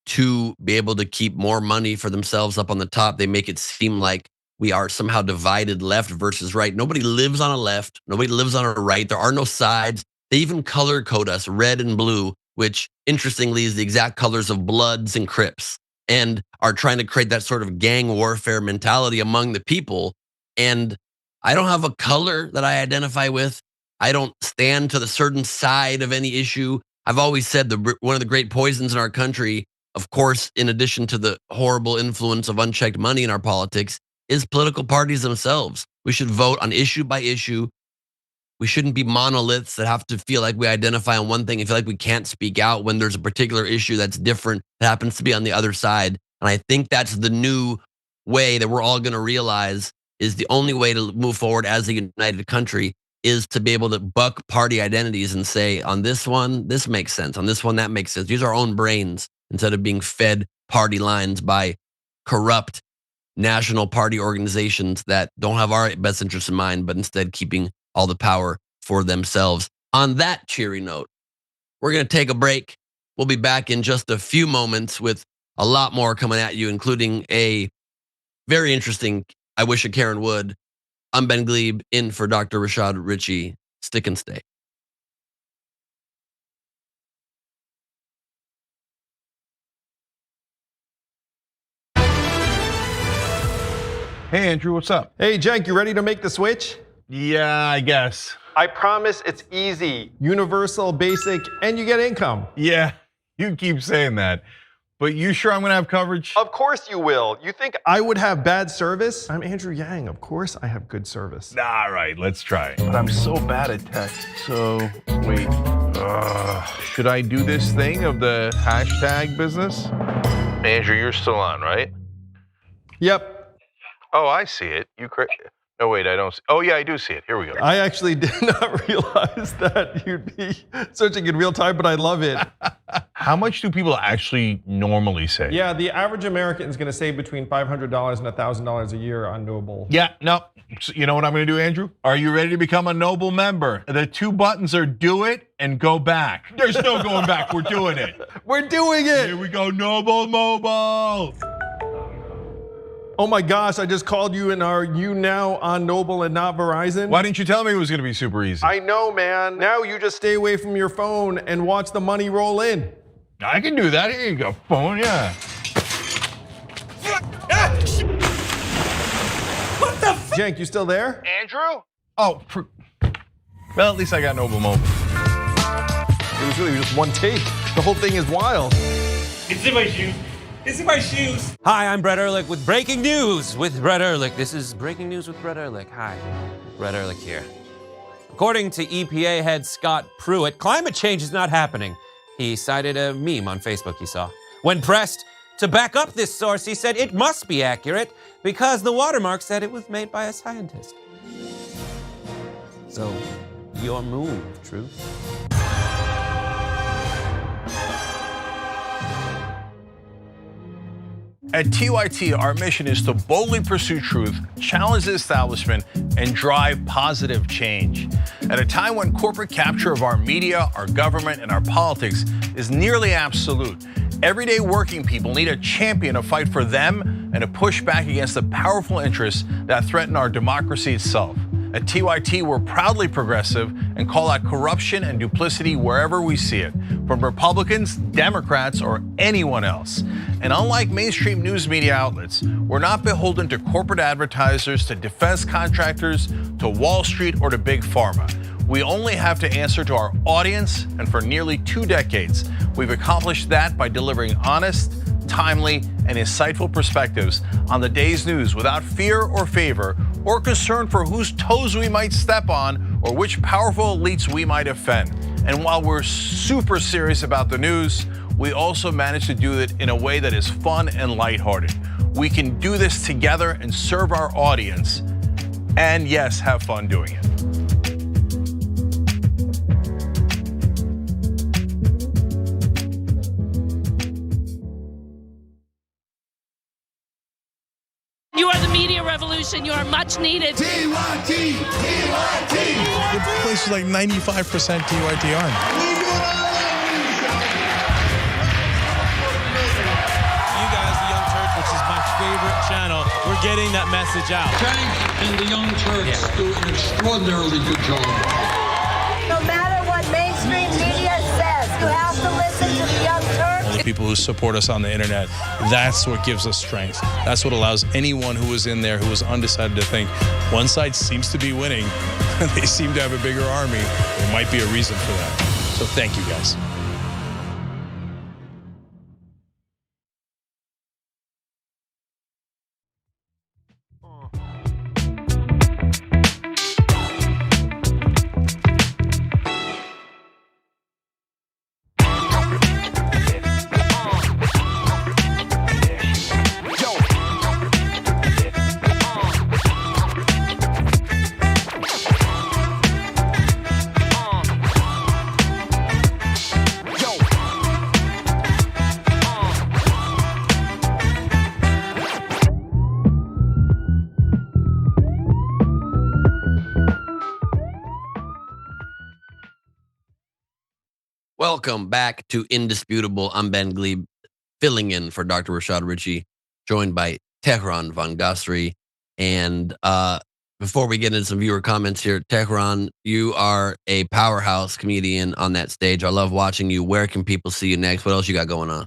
to be able to keep more money for themselves up on the top. They make it seem like we are somehow divided left versus right. Nobody lives on a left. Nobody lives on a right. There are no sides. They even color code us red and blue, which interestingly is the exact colors of Bloods and Crips, and are trying to create that sort of gang warfare mentality among the people. And I don't have a color that I identify with. I don't stand to the certain side of any issue. I've always said one of the great poisons in our country, of course, in addition to the horrible influence of unchecked money in our politics, is political parties themselves. We should vote on issue by issue. We shouldn't be monoliths that have to feel like we identify on one thing and feel like we can't speak out when there's a particular issue that's different that happens to be on the other side. And I think that's the new way that we're all going to realize is the only way to move forward as a united country is to be able to buck party identities and say, on this one, this makes sense. On this one, that makes sense. Use our own brains instead of being fed party lines by corrupt national party organizations that don't have our best interests in mind, but instead keeping all the power for themselves. On that cheery note, we're going to take a break. We'll be back in just a few moments with a lot more coming at you, including a very interesting I Wish a Karen Would. I'm Ben Gleib, in for Dr. Rashad Ritchie. Stick and stay. Hey, Andrew, what's up? Hey, Cenk, you ready to make the switch? Yeah, I guess. I promise it's easy, universal, basic, and you get income. Yeah, you keep saying that. But you sure I'm gonna have coverage? Of course you will. You think I would have bad service? I'm Andrew Yang. Of course I have good service. All right, let's try. But I'm so bad at tech. So, wait. Should I do this thing of the hashtag business? Andrew, you're still on, right? Yep. Oh, I see it. No, wait, I don't see. Oh, yeah, I do see it. Here we go. I actually did not realize that you'd be searching in real time, but I love it. How much do people actually normally say? Yeah, the average American is going to save between $500 and $1,000 a year on Noble. Yeah, no. You know what I'm going to do, Andrew? Are you ready to become a Noble member? The two buttons are do it and go back. There's no going back. We're doing it. We're doing it. Here we go, Noble Mobile. Oh my gosh, I just called you and are you now on Noble and not Verizon? Why didn't you tell me it was gonna be super easy? I know, man. Now you just stay away from your phone and watch the money roll in. I can do that. Here you go, phone, yeah. What the Cenk, you still there? Andrew? Oh, well, at least I got Noble Mobile. It was really just one take. The whole thing is wild. It's in my shoes. It's in my shoes. Hi, I'm Brett Ehrlich with Breaking News with Brett Ehrlich. This is Breaking News with Brett Ehrlich. Hi, Brett Ehrlich here. According to EPA head Scott Pruitt, climate change is not happening. He cited a meme on Facebook he saw. When pressed to back up this source, he said it must be accurate because the watermark said it was made by a scientist. So, your move, Truth. At TYT, our mission is to boldly pursue truth, challenge the establishment, and drive positive change. At a time when corporate capture of our media, our government, and our politics is nearly absolute, everyday working people need a champion to fight for them and to push back against the powerful interests that threaten our democracy itself. At TYT, we're proudly progressive and call out corruption and duplicity wherever we see it, from Republicans, Democrats, or anyone else. And unlike mainstream news media outlets, we're not beholden to corporate advertisers, to defense contractors, to Wall Street, or to Big Pharma. We only have to answer to our audience, and for nearly 2 decades, we've accomplished that by delivering honest, timely, and insightful perspectives on the day's news without fear or favor or concern for whose toes we might step on or which powerful elites we might offend. And while we're super serious about the news, we also manage to do it in a way that is fun and lighthearted. We can do this together and serve our audience, and yes, have fun doing it. You are the media revolution. You are much needed. TYT! TYT! The place is like 95% TYT on. Favorite channel, we're getting that message out. Frank and the Young Turks do an extraordinarily good job. No matter what mainstream media says, you have to listen to the Young Turks. All the people who support us on the internet, that's what gives us strength. That's what allows anyone who was in there who was undecided to think one side seems to be winning, they seem to have a bigger army. There might be a reason for that. So thank you guys. Welcome back to Indisputable. I'm Ben Gleib, filling in for Dr. Rashad Ritchie, joined by Tehran Von Ghasri. And before we get into some viewer comments here, Tehran, you are a powerhouse comedian on that stage. I love watching you. Where can people see you next? What else you got going on?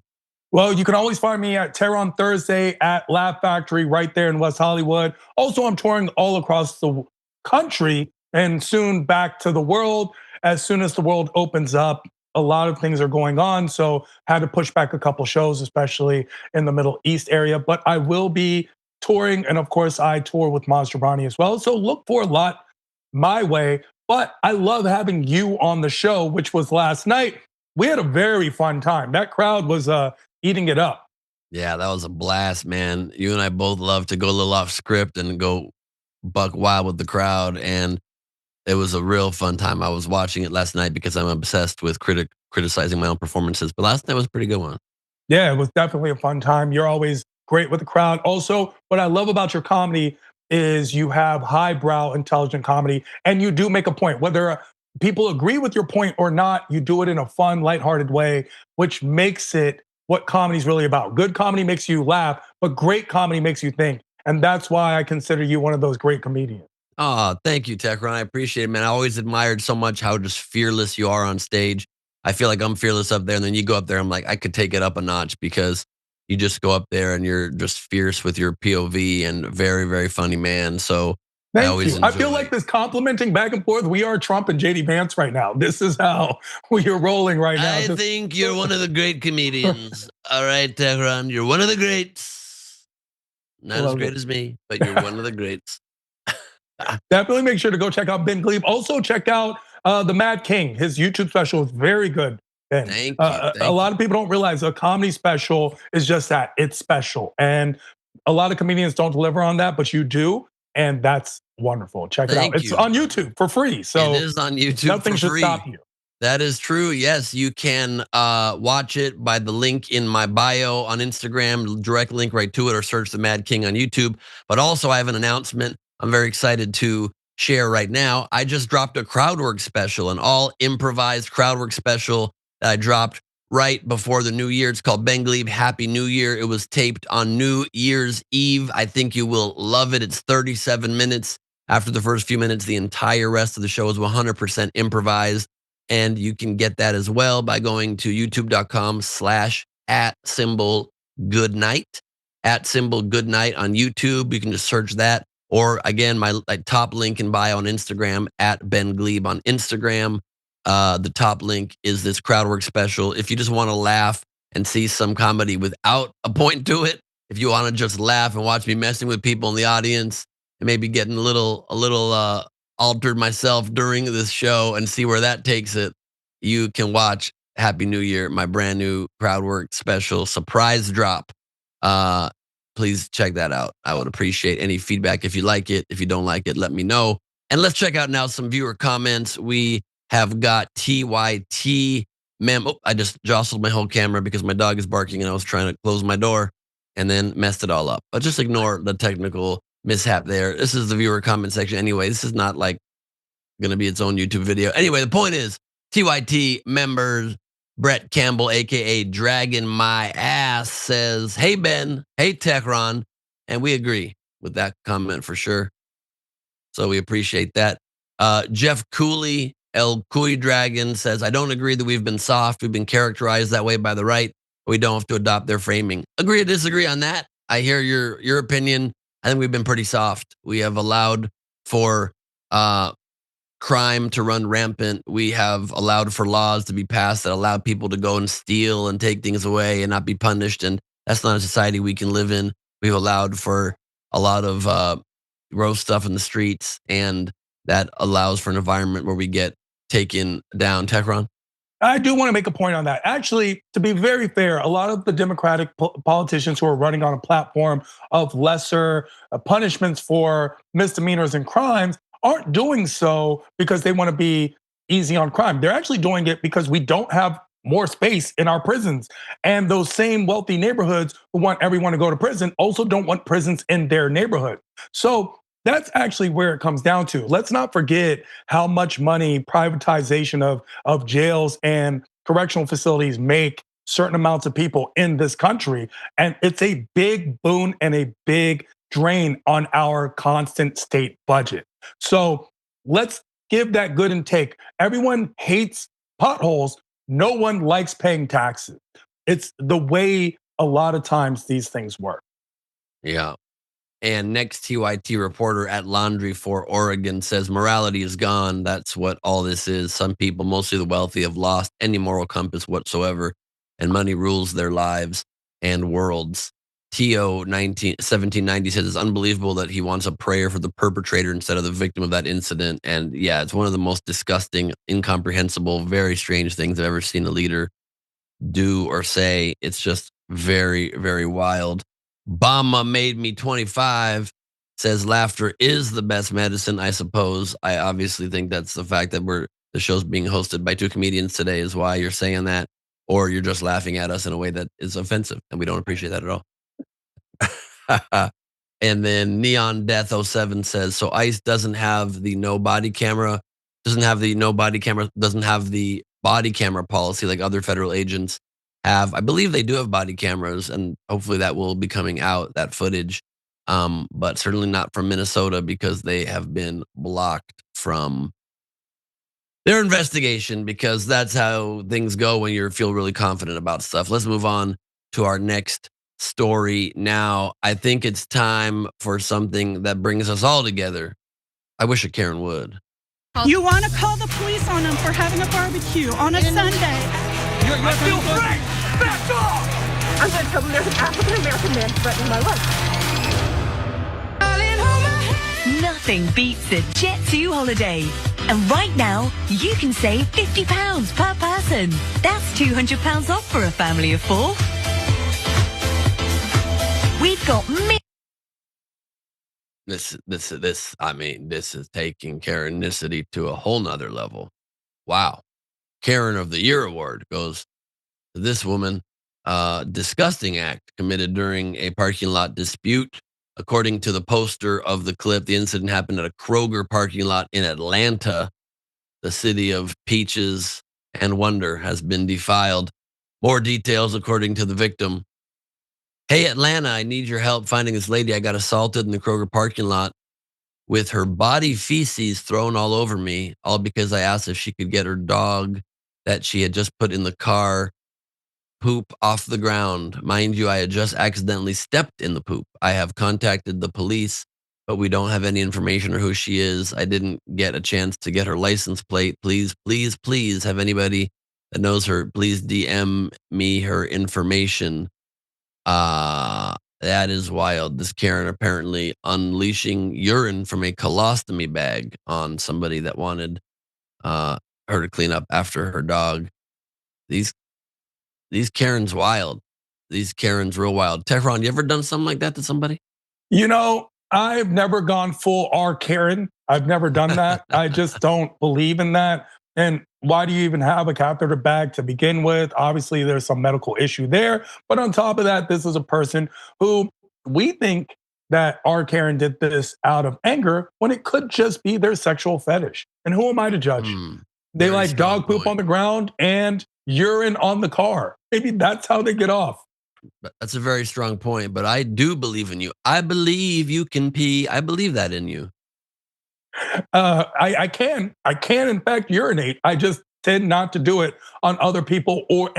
Well, you can always find me at Tehran Thursday at Laugh Factory right there in West Hollywood. Also, I'm touring all across the country and soon back to the world. As soon as the world opens up, a lot of things are going on, so had to push back a couple shows, especially in the Middle East area. But I will be touring, and of course, I tour with Monster Brownie as well. So look for a lot my way. But I love having you on the show, which was last night. We had a very fun time. That crowd was eating it up. Yeah, that was a blast, man. You and I both love to go a little off script and go buck wild with the crowd, and it was a real fun time. I was watching it last night because I'm obsessed with criticizing my own performances. But last night was a pretty good one. Yeah, it was definitely a fun time. You're always great with the crowd. Also, what I love about your comedy is you have highbrow, intelligent comedy, and you do make a point. Whether people agree with your point or not, you do it in a fun, lighthearted way, which makes it what comedy's really about. Good comedy makes you laugh, but great comedy makes you think. And that's why I consider you one of those great comedians. Oh, thank you, Tehran. I appreciate it, man. I always admired so much how just fearless you are on stage. I feel like I'm fearless up there, and then you go up there, I'm like, I could take it up a notch because you just go up there and you're just fierce with your POV and very, very funny man. So I always enjoy. I feel like this complimenting back and forth. We are Trump and JD Vance right now. This is how we are rolling right now. I think you're one of the great comedians. All right, Tehran, you're one of the greats. Not as great as me, but you're one of the greats. Definitely make sure to go check out Ben Gleib. Also check out the Mad King. His YouTube special is very good. Ben. Thank you. A lot of people don't realize a comedy special is just that. It's special. And a lot of comedians don't deliver on that, but you do. And that's wonderful. Check it out. It's on YouTube for free. So it is on YouTube nothing for should free. stop you. That is true. Yes, you can watch it by the link in my bio on Instagram, direct link right to it, or search the Mad King on YouTube. But also I have an announcement I'm very excited to share right now. I just dropped a crowdwork special, an all improvised crowdwork special that I dropped right before the new year. It's called Ben Gleib Happy New Year. It was taped on New Year's Eve. I think you will love it. It's 37 minutes. After the first few minutes, the entire rest of the show is 100% improvised. And you can get that as well by going to youtube.com/@goodnight. @goodnight on YouTube. You can just search that. Or again, my top link in bio on Instagram, @Ben Gleib on Instagram. The top link is this crowdwork special. If you just want to laugh and see some comedy without a point to it, if you want to just laugh and watch me messing with people in the audience and maybe getting a little altered myself during this show and see where that takes it, you can watch Happy New Year, my brand new crowd work special surprise drop. Please check that out. I would appreciate any feedback. If you like it, if you don't like it, let me know. And let's check out now some viewer comments. We have got TYT mem. Oh, I just jostled my whole camera because my dog is barking and I was trying to close my door and then messed it all up. But just ignore the technical mishap there. This is the viewer comment section anyway. This is not like going to be its own YouTube video. Anyway, the point is TYT members Brett Campbell, a.k.a. Dragging My Ass, says, hey, Ben. Hey, Tehran. And we agree with that comment for sure. So we appreciate that. Jeff Cooley, El Cuy Dragon, says, I don't agree that we've been soft. We've been characterized that way by the right. We don't have to adopt their framing. Agree or disagree on that? I hear your opinion. I think we've been pretty soft. We have allowed for crime to run rampant. We have allowed for laws to be passed that allow people to go and steal and take things away and not be punished. And that's not a society we can live in. We've allowed for a lot of gross stuff in the streets, and that allows for an environment where we get taken down. Tehran? I do want to make a point on that. Actually, to be very fair, a lot of the Democratic politicians who are running on a platform of lesser punishments for misdemeanors and crimes aren't doing so because they want to be easy on crime. They're actually doing it because we don't have more space in our prisons. And those same wealthy neighborhoods who want everyone to go to prison also don't want prisons in their neighborhood. So that's actually where it comes down to. Let's not forget how much money privatization of jails and correctional facilities make certain amounts of people in this country. And it's a big boon and a big drain on our constant state budget. So let's give that good and take. Everyone hates potholes. No one likes paying taxes. It's the way a lot of times these things work. Yeah. And next TYT reporter at Laundry for Oregon says morality is gone. That's what all this is. Some people, mostly the wealthy, have lost any moral compass whatsoever, and money rules their lives and worlds. Tio 1790 says it's unbelievable that he wants a prayer for the perpetrator instead of the victim of that incident. And yeah, it's one of the most disgusting, incomprehensible, very strange things I've ever seen a leader do or say. It's just very, very wild. Bama made me 25 says laughter is the best medicine, I suppose. I obviously think that's the fact that the show's being hosted by two comedians today is why you're saying that, or you're just laughing at us in a way that is offensive, and we don't appreciate that at all. And then Neon Death 07 says, so ICE doesn't have the body camera policy like other federal agents have. I believe they do have body cameras, and hopefully that will be coming out, that footage. But certainly not from Minnesota because they have been blocked from their investigation, because that's how things go when you feel really confident about stuff. Let's move on to our next story now. I think it's time for something that brings us all together. I wish a Karen would. You want to call the police on them for having a barbecue on a Sunday? You're still free! Back off! I'm going to tell them there's an African-American man threatening my life. Nothing beats a Jet2 holiday. And right now, you can save £50 per person. That's £200 off for a family of 4. We've got This is taking Karenicity to a whole nother level. Wow. Karen of the Year award goes to this woman. Disgusting act committed during a parking lot dispute. According to the poster of the clip, the incident happened at a Kroger parking lot in Atlanta. The city of peaches and wonder has been defiled. More details according to the victim. Hey, Atlanta, I need your help finding this lady. I got assaulted in the Kroger parking lot with her body feces thrown all over me, all because I asked if she could get her dog that she had just put in the car poop off the ground. Mind you, I had just accidentally stepped in the poop. I have contacted the police, but we don't have any information or who she is. I didn't get a chance to get her license plate. Please, please, please have anybody that knows her, please DM me her information. That is wild. This Karen apparently unleashing urine from a colostomy bag on somebody that wanted her to clean up after her dog. These Karens wild. These Karens real wild. Tehran, you ever done something like that to somebody? You know, I've never gone full R Karen. I've never done that. I just don't believe in that. And why do you even have a catheter bag to begin with? Obviously, there's some medical issue there. But on top of that, this is a person who we think that R Karen did this out of anger when it could just be their sexual fetish. And who am I to judge? They like dog poop on the ground and urine on the car. Maybe that's how they get off. That's a very strong point, but I do believe in you. I believe you can pee. I believe that in you. I can in fact urinate. I just tend not to do it on other people or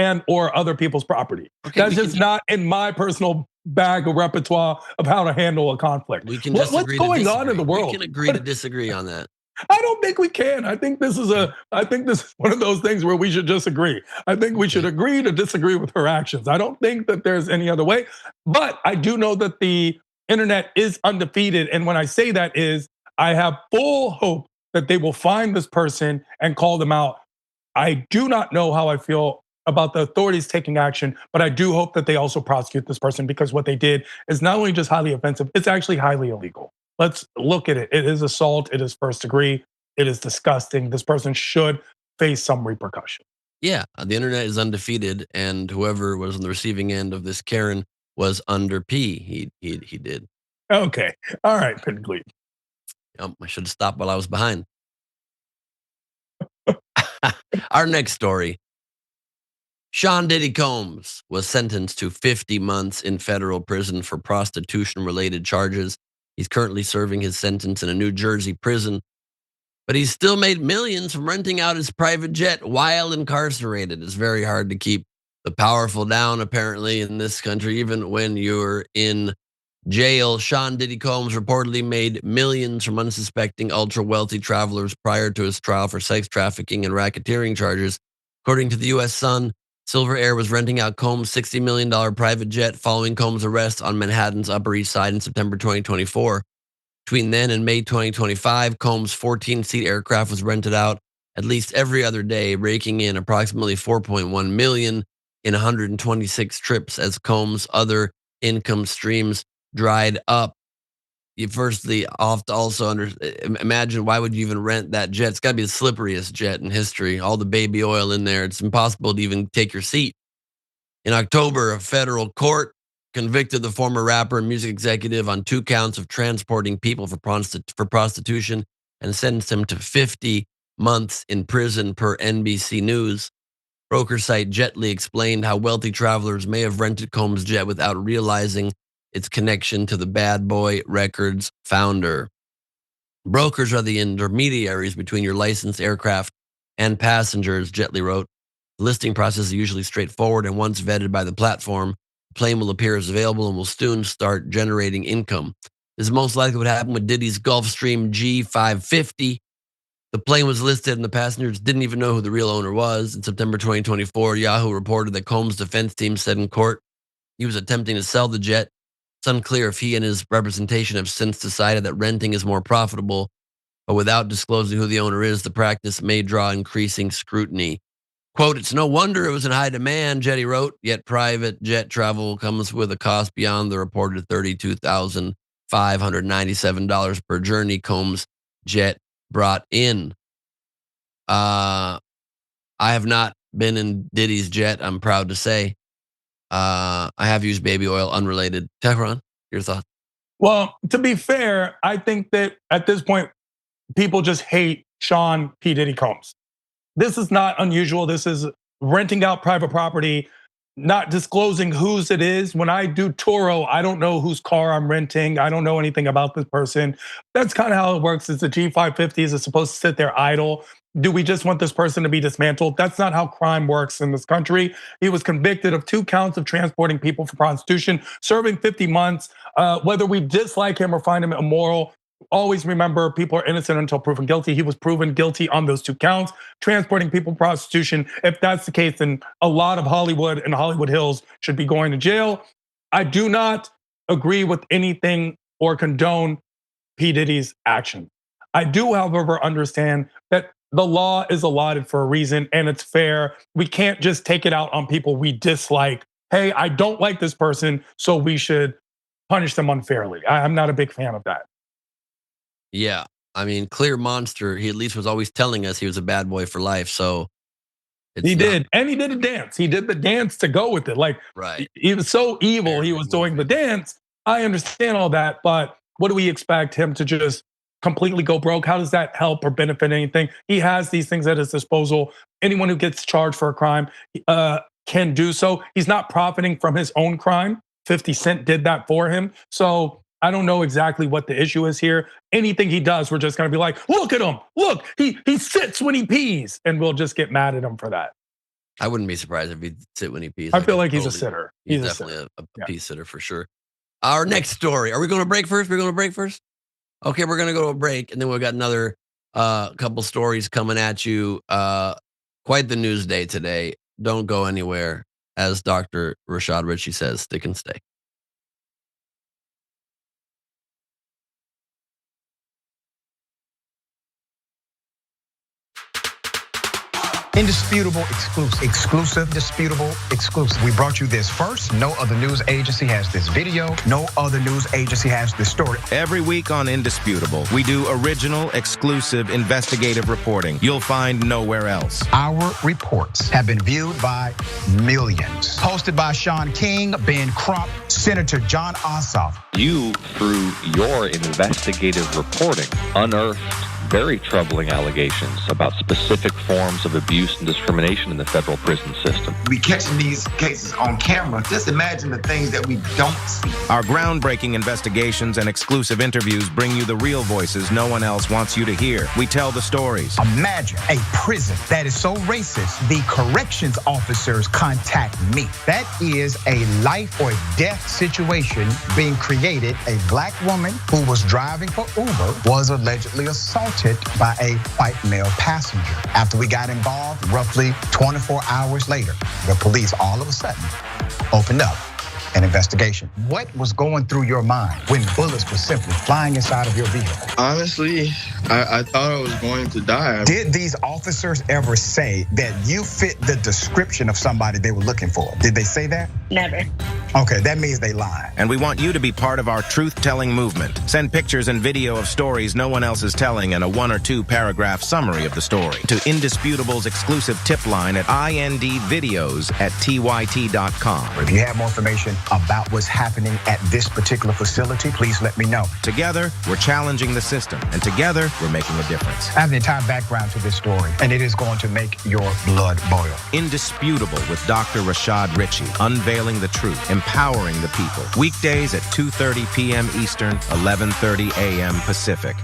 other people's property. Okay, that's just not in my personal bag of repertoire of how to handle a conflict. We can what's going on in the world? We can agree to disagree on that. I don't think we can. I think this is one of those things where we should just agree. I think we should agree to disagree with her actions. I don't think that there's any other way. But I do know that the internet is undefeated. And when I say that is, I have full hope that they will find this person and call them out. I do not know how I feel about the authorities taking action, but I do hope that they also prosecute this person, because what they did is not only just highly offensive, it's actually highly illegal. Let's look at it. It is assault. It is first degree. It is disgusting. This person should face some repercussion. Yeah, the internet is undefeated, and whoever was on the receiving end of this Karen was under P. He did. Okay. All right, Ben Gleib. I should have stopped while I was behind. Our next story. Sean Diddy Combs was sentenced to 50 months in federal prison for prostitution-related charges. He's currently serving his sentence in a New Jersey prison, but he's still made millions from renting out his private jet while incarcerated. It's very hard to keep the powerful down, apparently, in this country, even when you're in jail. Sean Diddy Combs reportedly made millions from unsuspecting ultra-wealthy travelers prior to his trial for sex trafficking and racketeering charges. According to the U.S. Sun, Silver Air was renting out Combs' $60 million private jet following Combs' arrest on Manhattan's Upper East Side in September 2024. Between then and May 2025, Combs' 14-seat aircraft was rented out at least every other day, raking in approximately $4.1 million in 126 trips as Combs' other income streams dried up. You firstly have to also imagine, why would you even rent that jet? It's got to be the slipperiest jet in history. All the baby oil in there. It's impossible to even take your seat. In October, a federal court convicted the former rapper and music executive on 2 counts of transporting people for prostitution and sentenced him to 50 months in prison, per NBC News. Broker site Jetly explained how wealthy travelers may have rented Combs' jet without realizing its connection to the Bad Boy Records founder. Brokers are the intermediaries between your licensed aircraft and passengers, Jetly wrote. The listing process is usually straightforward, and once vetted by the platform, the plane will appear as available and will soon start generating income. This is most likely what happened with Diddy's Gulfstream G550. The plane was listed and the passengers didn't even know who the real owner was. In September 2024, Yahoo reported that Combs' defense team said in court he was attempting to sell the jet. It's unclear if he and his representation have since decided that renting is more profitable, but without disclosing who the owner is, the practice may draw increasing scrutiny. Quote, it's no wonder it was in high demand, Jetty wrote, yet private jet travel comes with a cost beyond the reported $32,597 per journey Combs' jet brought in. I have not been in Diddy's jet, I'm proud to say. I have used baby oil, unrelated. Tehran, your thoughts? Well, to be fair, I think that at this point, people just hate Sean P. Diddy Combs. This is not unusual. This is renting out private property, not disclosing whose it is. When I do Turo, I don't know whose car I'm renting. I don't know anything about this person. That's kind of how it works. It's a G550s. It's supposed to sit there idle. Do we just want this person to be dismantled? That's not how crime works in this country. He was convicted of 2 counts of transporting people for prostitution, serving 50 months. Whether we dislike him or find him immoral, always remember, people are innocent until proven guilty. He was proven guilty on those 2 counts, transporting people, prostitution. If that's the case, then a lot of Hollywood and Hollywood Hills should be going to jail. I do not agree with anything or condone P. Diddy's action. I do, however, understand that the law is allotted for a reason and it's fair. We can't just take it out on people we dislike. Hey, I don't like this person, so we should punish them unfairly. I'm not a big fan of that. Yeah, I mean, clear monster. He at least was always telling us he was a bad boy for life. So he did, and he did a dance. He did the dance to go with it. Like, right. He was so evil. He was doing the dance. I understand all that, but what do we expect him to just completely go broke? How does that help or benefit anything? He has these things at his disposal. Anyone who gets charged for a crime can do so. He's not profiting from his own crime. 50 Cent did that for him. So I don't know exactly what the issue is here. Anything he does, we're just gonna be like, look at him. Look, he sits when he pees. And we'll just get mad at him for that. I wouldn't be surprised if he'd sit when he pees. I feel like he's a sitter. He's definitely a pee sitter for sure. Our next story. Are we going to break first? We're going to break first? Okay, we're going to go to a break. And then we've got another couple stories coming at you. Quite the news day today. Don't go anywhere. As Dr. Rashad Ritchie says, stick and stay. Indisputable, exclusive, disputable, exclusive. We brought you this first. No other news agency has this video. No other news agency has this story. Every week on Indisputable, we do original, exclusive, investigative reporting you'll find nowhere else. Our reports have been viewed by millions. Hosted by Sean King, Ben Crump, Senator John Ossoff. You, through your investigative reporting, unearthed very troubling allegations about specific forms of abuse and discrimination in the federal prison system. We catching these cases on camera. Just imagine the things that we don't see. Our groundbreaking investigations and exclusive interviews bring you the real voices no one else wants you to hear. We tell the stories. Imagine a prison that is so racist, the corrections officers contact me. That is a life or death situation being created. A black woman who was driving for Uber was allegedly assaulted by a white male passenger. After we got involved, roughly 24 hours later, the police all of a sudden opened up an investigation. What was going through your mind when bullets were simply flying inside of your vehicle? Honestly, I thought I was going to die. Did these officers ever say that you fit the description of somebody they were looking for? Did they say that? Never. Okay, that means they lied. And we want you to be part of our truth-telling movement. Send pictures and video of stories no one else is telling and a 1 or 2 paragraph summary of the story to Indisputable's exclusive tip line at indvideos@tyt.com. If you have more information about what's happening at this particular facility, please let me know. Together, we're challenging the system, and together, we're making a difference. I have the entire background to this story, and it is going to make your blood boil. Indisputable with Dr. Rashad Ritchie, unveiling the truth, empowering the people. Weekdays at 2:30 p.m. Eastern, 11:30 a.m. Pacific.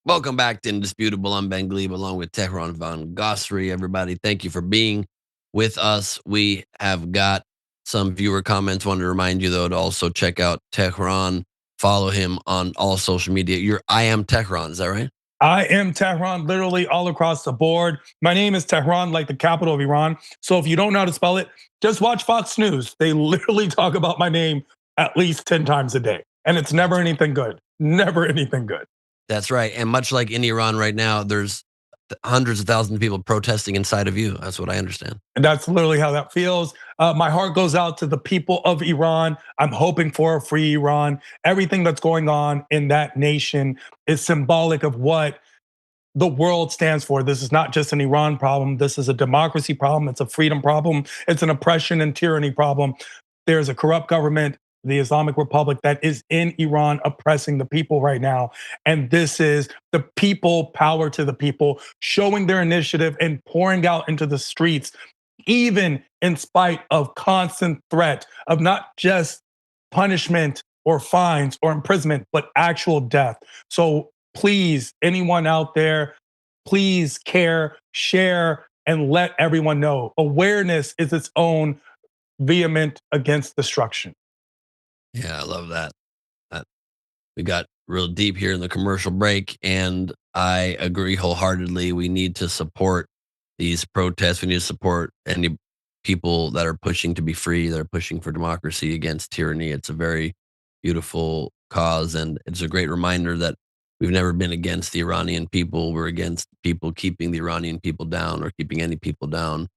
Welcome back to Indisputable. I'm Ben Gleib along with Tehran Von Ghasri. Everybody, thank you for being with us. We have got some viewer comments. Want to remind you, though, to also check out Tehran. Follow him on all social media. I am Tehran, is that right? I am Tehran, literally all across the board. My name is Tehran, like the capital of Iran. So if you don't know how to spell it, just watch Fox News. They literally talk about my name at least 10 times a day. And it's never anything good. Never anything good. That's right. And much like in Iran right now, there's hundreds of thousands of people protesting inside of you. That's what I understand. And that's literally how that feels. My heart goes out to the people of Iran. I'm hoping for a free Iran. Everything that's going on in that nation is symbolic of what the world stands for. This is not just an Iran problem. This is a democracy problem. It's a freedom problem. It's an oppression and tyranny problem. There's a corrupt government the Islamic Republic that is in Iran oppressing the people right now. And this is the people, power to the people, showing their initiative and pouring out into the streets, even in spite of constant threat of not just punishment or fines or imprisonment, but actual death. So please, anyone out there, please care, share, and let everyone know. Awareness is its own vehement against destruction. Yeah, I love that. We got real deep here in the commercial break, and I agree wholeheartedly. We need to support these protests. We need to support any people that are pushing to be free, that are pushing for democracy against tyranny. It's a very beautiful cause, and it's a great reminder that we've never been against the Iranian people. We're against people keeping the Iranian people down or keeping any people down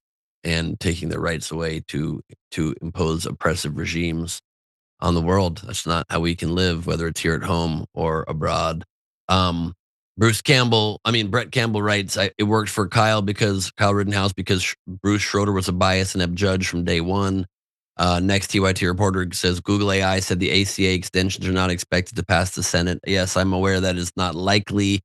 and taking their rights away to impose oppressive regimes on the world. That's not how we can live, whether it's here at home or abroad. Brett Campbell writes, it worked for Kyle Rittenhouse because Bruce Schroeder was a biased and inept judge from day one. Next TYT reporter says Google AI said the ACA extensions are not expected to pass the Senate. Yes, I'm aware that is not likely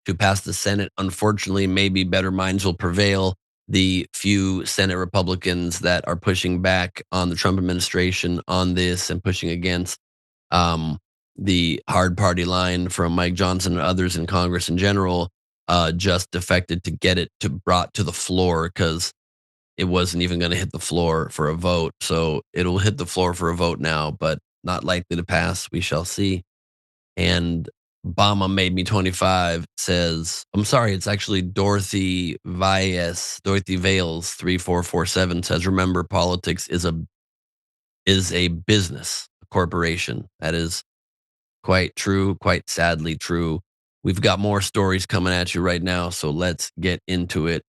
to pass the Senate. Unfortunately, maybe better minds will prevail. The few Senate Republicans that are pushing back on the Trump administration on this and pushing against the hard party line from Mike Johnson and others in Congress in general just defected to get it brought to the floor because it wasn't even going to hit the floor for a vote. So it'll hit the floor for a vote now, but not likely to pass. We shall see. And Obama Made Me 25 says, I'm sorry, it's actually Dorothy Vales 3447 says, remember, politics is a business, a corporation. That is quite true, quite sadly true. We've got more stories coming at you right now, so let's get into it.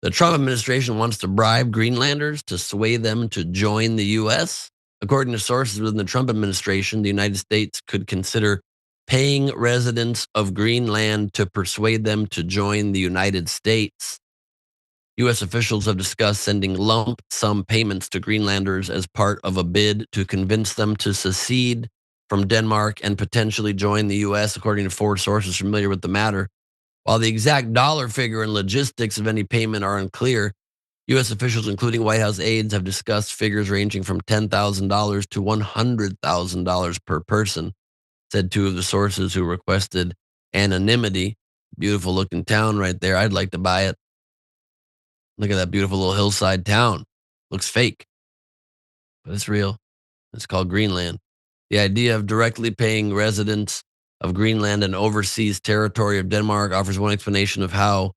The Trump administration wants to bribe Greenlanders to sway them to join the U.S. According to sources within the Trump administration, the United States could consider paying residents of Greenland to persuade them to join the United States. U.S. officials have discussed sending lump sum payments to Greenlanders as part of a bid to convince them to secede from Denmark and potentially join the U.S., according to four sources familiar with the matter. While the exact dollar figure and logistics of any payment are unclear, U.S. officials, including White House aides, have discussed figures ranging from $10,000 to $100,000 per person, said two of the sources who requested anonymity. Beautiful looking town right there. I'd like to buy it. Look at that beautiful little hillside town. Looks fake, but it's real. It's called Greenland. The idea of directly paying residents of Greenland and overseas territory of Denmark offers one explanation of how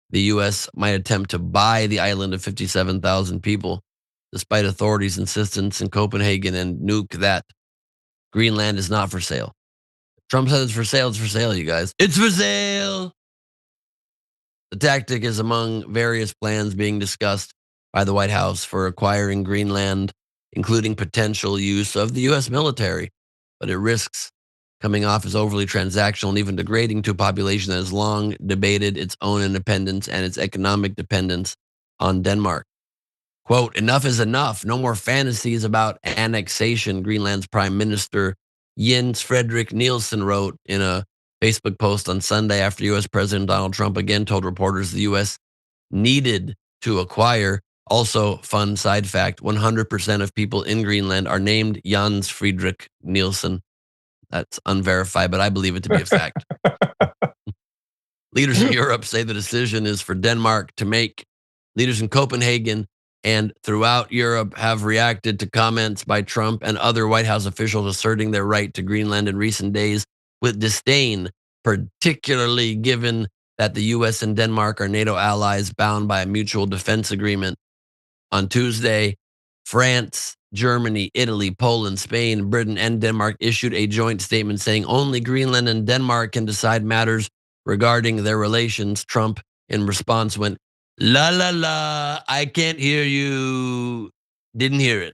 the U.S. might attempt to buy the island of 57,000 people, despite authorities' insistence in Copenhagen and Nuuk that Greenland is not for sale. Trump said it's for sale, you guys. It's for sale! The tactic is among various plans being discussed by the White House for acquiring Greenland, including potential use of the U.S. military, but it risks coming off as overly transactional and even degrading to a population that has long debated its own independence and its economic dependence on Denmark. Quote, enough is enough. No more fantasies about annexation, Greenland's Prime Minister Jens Frederik Nielsen wrote in a Facebook post on Sunday after U.S. President Donald Trump again told reporters the U.S. needed to acquire. Also, fun side fact, 100% of people in Greenland are named Jens Frederik Nielsen. That's unverified, but I believe it to be a fact. Leaders in Europe say the decision is for Denmark to make. Leaders in Copenhagen and throughout Europe have reacted to comments by Trump and other White House officials asserting their right to Greenland in recent days with disdain, particularly given that the U.S. and Denmark are NATO allies bound by a mutual defense agreement. On Tuesday, France, Germany, Italy, Poland, Spain, Britain, and Denmark issued a joint statement saying only Greenland and Denmark can decide matters regarding their relations. Trump, in response, went, la, la, la, I can't hear you. Didn't hear it.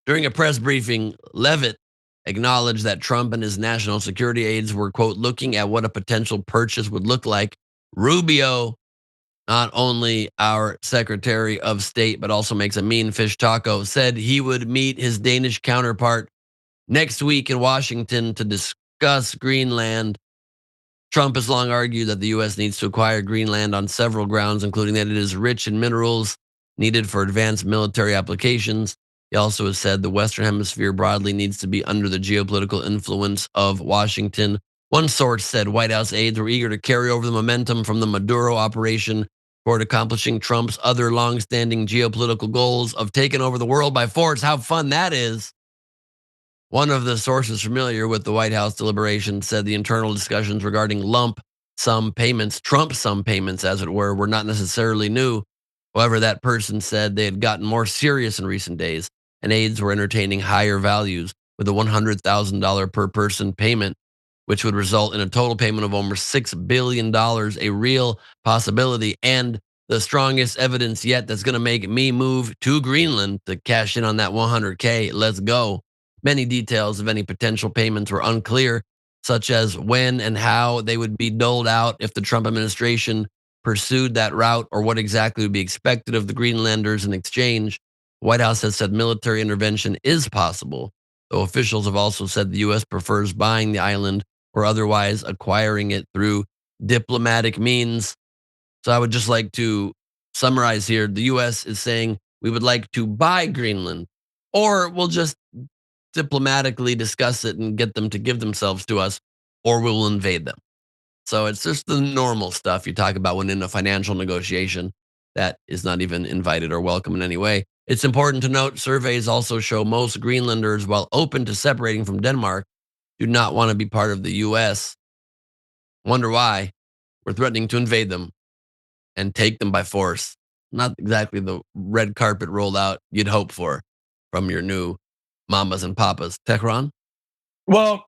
During a press briefing, Leavitt acknowledged that Trump and his national security aides were, quote, looking at what a potential purchase would look like. Rubio, not only our Secretary of State, but also makes a mean fish taco, said he would meet his Danish counterpart next week in Washington to discuss Greenland. Trump has long argued that the U.S. needs to acquire Greenland on several grounds, including that it is rich in minerals needed for advanced military applications. He also has said the Western Hemisphere broadly needs to be under the geopolitical influence of Washington. One source said White House aides were eager to carry over the momentum from the Maduro operation toward accomplishing Trump's other longstanding geopolitical goals of taking over the world by force. How fun that is. One of the sources familiar with the White House deliberations said the internal discussions regarding lump sum payments, Trump sum payments as it were not necessarily new. However, that person said they had gotten more serious in recent days, and aides were entertaining higher values with a $100,000 per person payment, which would result in a total payment of almost $6 billion, a real possibility, and the strongest evidence yet that's going to make me move to Greenland to cash in on that 100K. Let's go. Many details of any potential payments were unclear, such as when and how they would be doled out if the Trump administration pursued that route, or what exactly would be expected of the Greenlanders in exchange. The White House has said military intervention is possible, though officials have also said the U.S. prefers buying the island or otherwise acquiring it through diplomatic means. So I would just like to summarize here. The U.S. is saying we would like to buy Greenland, or we'll just diplomatically discuss it and get them to give themselves to us, or we will invade them. So it's just the normal stuff you talk about when in a financial negotiation that is not even invited or welcome in any way. It's important to note surveys also show most Greenlanders, while open to separating from Denmark, do not want to be part of the U.S. Wonder why? We're threatening to invade them and take them by force. Not exactly the red carpet rolled out you'd hope for from your new mamas and papas. Tehran? Well,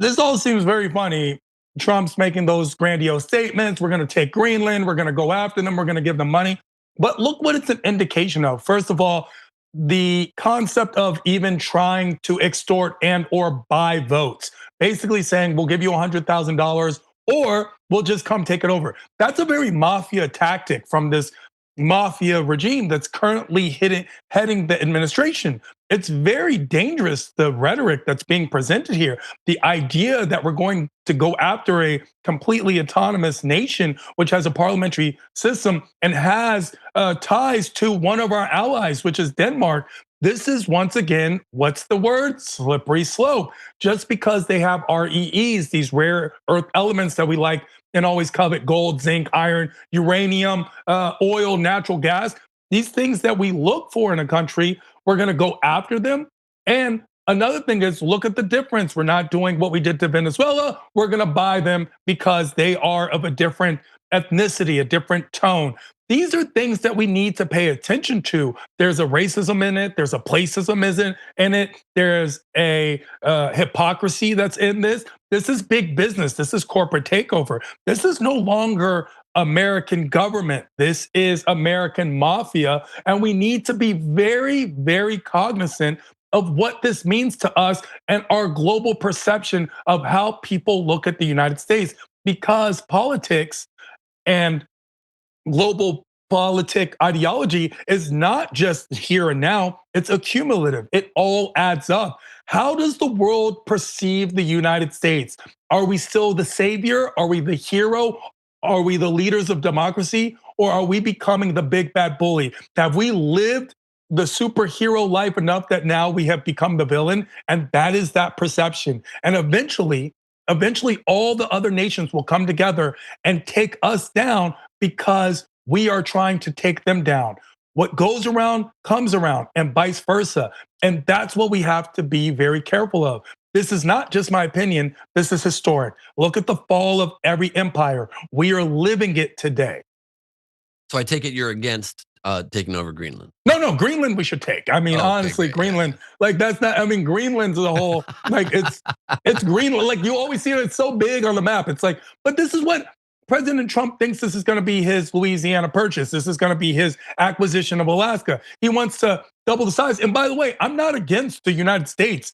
this all seems very funny. Trump's making those grandiose statements. We're going to take Greenland. We're going to go after them. We're going to give them money. But look what it's an indication of. First of all, the concept of even trying to extort and or buy votes, basically saying we'll give you $100,000 or we'll just come take it over. That's a very mafia tactic from this mafia regime that's currently heading the administration. It's very dangerous, the rhetoric that's being presented here. The idea that we're going to go after a completely autonomous nation, which has a parliamentary system and has ties to one of our allies, which is Denmark. This is once again, what's the word? Slippery slope. Just because they have REEs, these rare earth elements that we like and always covet, gold, zinc, iron, uranium, oil, natural gas, these things that we look for in a country, we're gonna go after them. And another thing is, look at the difference. We're not doing what we did to Venezuela. We're gonna buy them because they are of a different ethnicity, a different tone. These are things that we need to pay attention to. There's a racism in it. There's a placism in it. There's a hypocrisy that's in this. This is big business. This is corporate takeover. This is no longer American government. This is American mafia. And we need to be very, very cognizant of what this means to us and our global perception of how people look at the United States, because politics and global politic ideology is not just here and now, it's accumulative. It all adds up. How does the world perceive the United States? Are we still the savior? Are we the hero? Are we the leaders of democracy? Or are we becoming the big bad bully? Have we lived the superhero life enough that now we have become the villain? And that is that perception. And eventually all the other nations will come together and take us down because we are trying to take them down. What goes around comes around, and vice versa. And that's what we have to be very careful of. This is not just my opinion, this is historic. Look at the fall of every empire. We are living it today. So I take it you're against taking over Greenland. No, Greenland we should take. I mean, honestly, great. Greenland, like that's not, I mean, Greenland's a whole, like it's Greenland. Like you always see it, it's so big on the map. It's like, but this is what President Trump thinks this is gonna be his Louisiana purchase. This is gonna be his acquisition of Alaska. He wants to double the size. And by the way, I'm not against the United States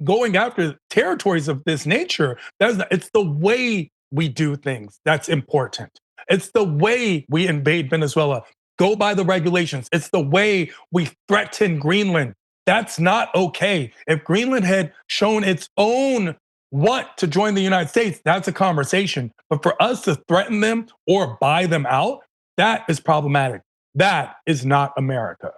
going after territories of this nature. It's the way we do things that's important. It's the way we invade Venezuela. Go by the regulations. It's the way we threaten Greenland. That's not okay. If Greenland had shown its own want to join the United States, that's a conversation. But for us to threaten them or buy them out, that is problematic. That is not America.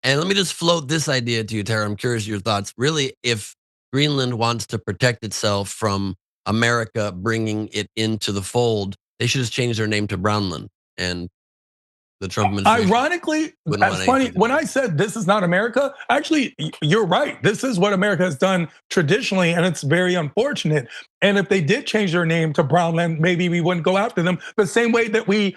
And let me just float this idea to you, Tara. I'm curious your thoughts. Really, if Greenland wants to protect itself from America bringing it into the fold, they should just change their name to Brownland. And the Trump administration. Ironically, that's funny. When I said this is not America, actually, you're right. This is what America has done traditionally, and it's very unfortunate. And if they did change their name to Brownland, maybe we wouldn't go after them the same way that we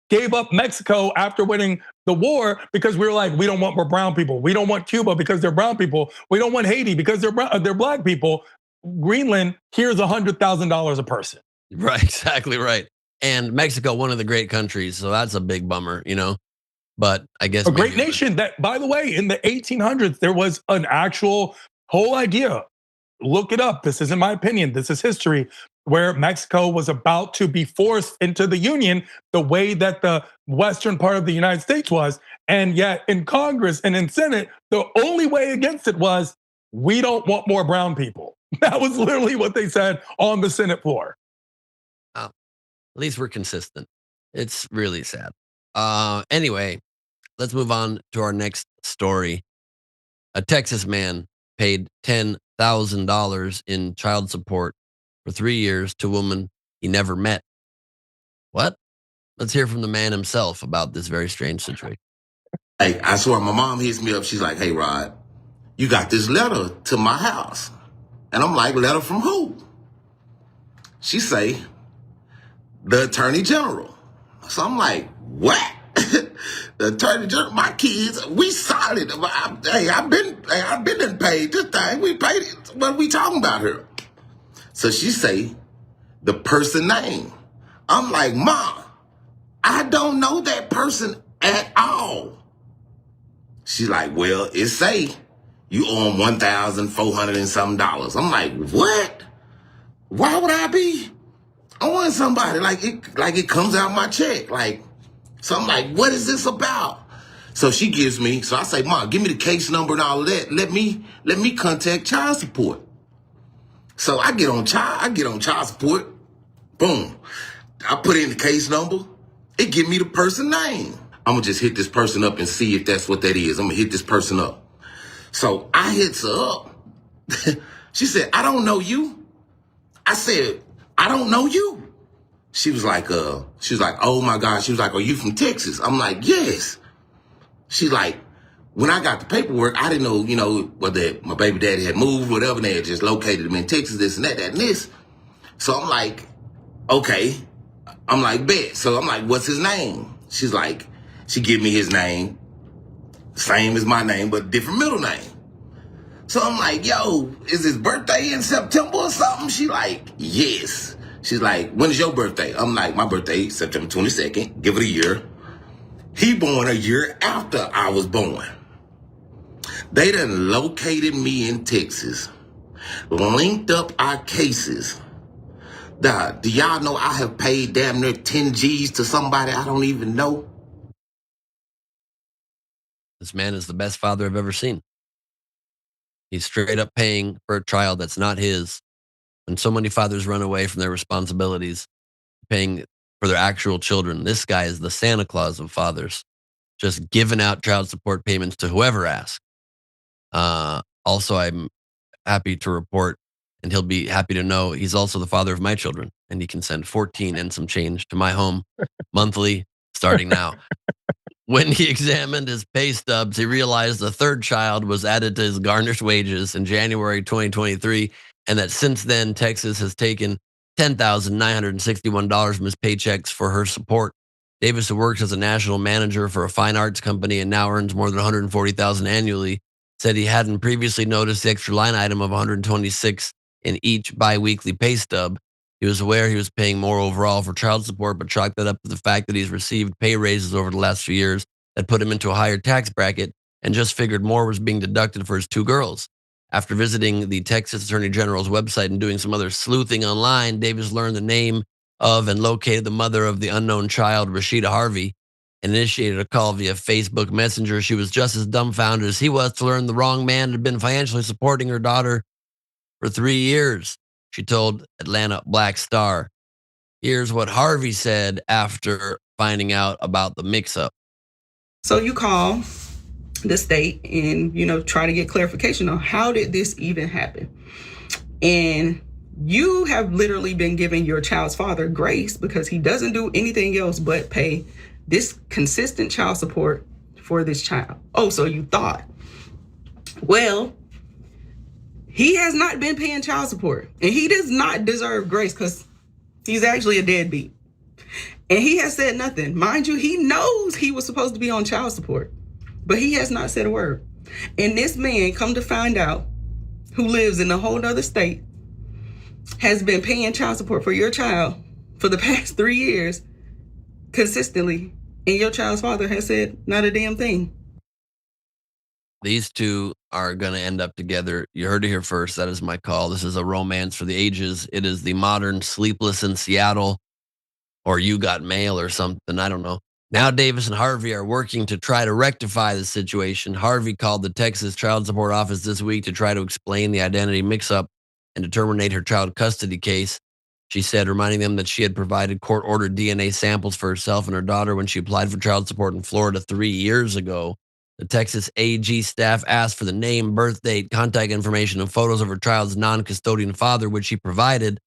gave up Mexico after winning the war because we were like, we don't want more brown people. We don't want Cuba because they're brown people. We don't want Haiti because they're black people. Greenland, here's $100,000 a person. Right, exactly right. And Mexico, one of the great countries, so that's a big bummer, But I guess a great nation that, by the way, in the 1800s, there was an actual whole idea. Look it up. This isn't my opinion. This is history, where Mexico was about to be forced into the Union the way that the western part of the United States was. And yet in Congress and in Senate, the only way against it was, we don't want more brown people. That was literally what they said on the Senate floor. At least we're consistent. It's really sad. Anyway, let's move on to our next story. A Texas man paid $10,000 in child support for 3 years to a woman he never met. What? Let's hear from the man himself about this very strange situation. Hey, I swear, my mom hits me up. She's like, hey, Rod, you got this letter to my house. And I'm like, letter from who? She say, the Attorney General. So I'm like, what? The Attorney General, my kids, we solid. Hey, I've been paid this thing. We paid it. What are we talking about here? So she say, the person name. I'm like, Ma, I don't know that person at all. She's like, well, it say you owe him $1,400 and something dollars. I'm like, what? Why would I be owing somebody? Like it comes out my check. So I'm like, what is this about? So she gives me, so I say, Mom, give me the case number and all of that. Let me contact child support. So I get on child support. Boom. I put in the case number. It give me the person name. I'm gonna just hit this person up and see if that's what that is. I'm gonna hit this person up. So I hits her up. She said, I don't know you. I said, I don't know you. She was like, oh my God. She was like, are you from Texas? I'm like, yes. She's like, when I got the paperwork, I didn't know, whether my baby daddy had moved, whatever, and they had just located him in Texas, this and that and this. So I'm like, okay. I'm like, bet. So I'm like, what's his name? She's like, she give me his name, same as my name, but different middle name. So I'm like, yo, is his birthday in September or something? She like, yes. She's like, when is your birthday? I'm like, my birthday, September 22nd, give it a year. He born a year after I was born. They done located me in Texas, linked up our cases. Do y'all know I have paid damn near 10 G's to somebody I don't even know? This man is the best father I've ever seen. He's straight up paying for a child that's not his. And so many fathers run away from their responsibilities, paying for their actual children. This guy is the Santa Claus of fathers, just giving out child support payments to whoever asks. Also, I'm happy to report, and he'll be happy to know, he's also the father of my children, and he can send 14 and some change to my home monthly, starting now. When he examined his pay stubs, he realized a third child was added to his garnished wages in January 2023, and that since then, Texas has taken $10,961 from his paychecks for her support. Davis, who works as a national manager for a fine arts company and now earns more than $140,000 annually, said he hadn't previously noticed the extra line item of $126 in each biweekly pay stub. He was aware he was paying more overall for child support, but chalked that up to the fact that he's received pay raises over the last few years that put him into a higher tax bracket, and just figured more was being deducted for his two girls. After visiting the Texas Attorney General's website and doing some other sleuthing online, Davis learned the name of and located the mother of the unknown child, Rashida Harvey, and initiated a call via Facebook Messenger. She was just as dumbfounded as he was to learn the wrong man had been financially supporting her daughter for 3 years, she told Atlanta Black Star. Here's what Harvey said after finding out about the mix-up. So you call the state and, try to get clarification on how did this even happen? And you have literally been giving your child's father grace because he doesn't do anything else but pay this consistent child support for this child. Oh, so you thought. Well, he has not been paying child support, and he does not deserve grace because he's actually a deadbeat. And he has said nothing. Mind you, he knows he was supposed to be on child support, but he has not said a word. And this man, come to find out, who lives in a whole other state, has been paying child support for your child for the past 3 years consistently, and your child's father has said not a damn thing. These two are going to end up together. You heard it here first. That is my call. This is a romance for the ages. It is the modern Sleepless in Seattle or You Got Mail or something. I don't know. Now Davis and Harvey are working to try to rectify the situation. Harvey called the Texas Child Support Office this week to try to explain the identity mix-up and to terminate her child custody case. She said, reminding them that she had provided court-ordered DNA samples for herself and her daughter when she applied for child support in Florida 3 years ago. The Texas AG staff asked for the name, birth date, contact information, and photos of her child's non-custodian father, which she provided.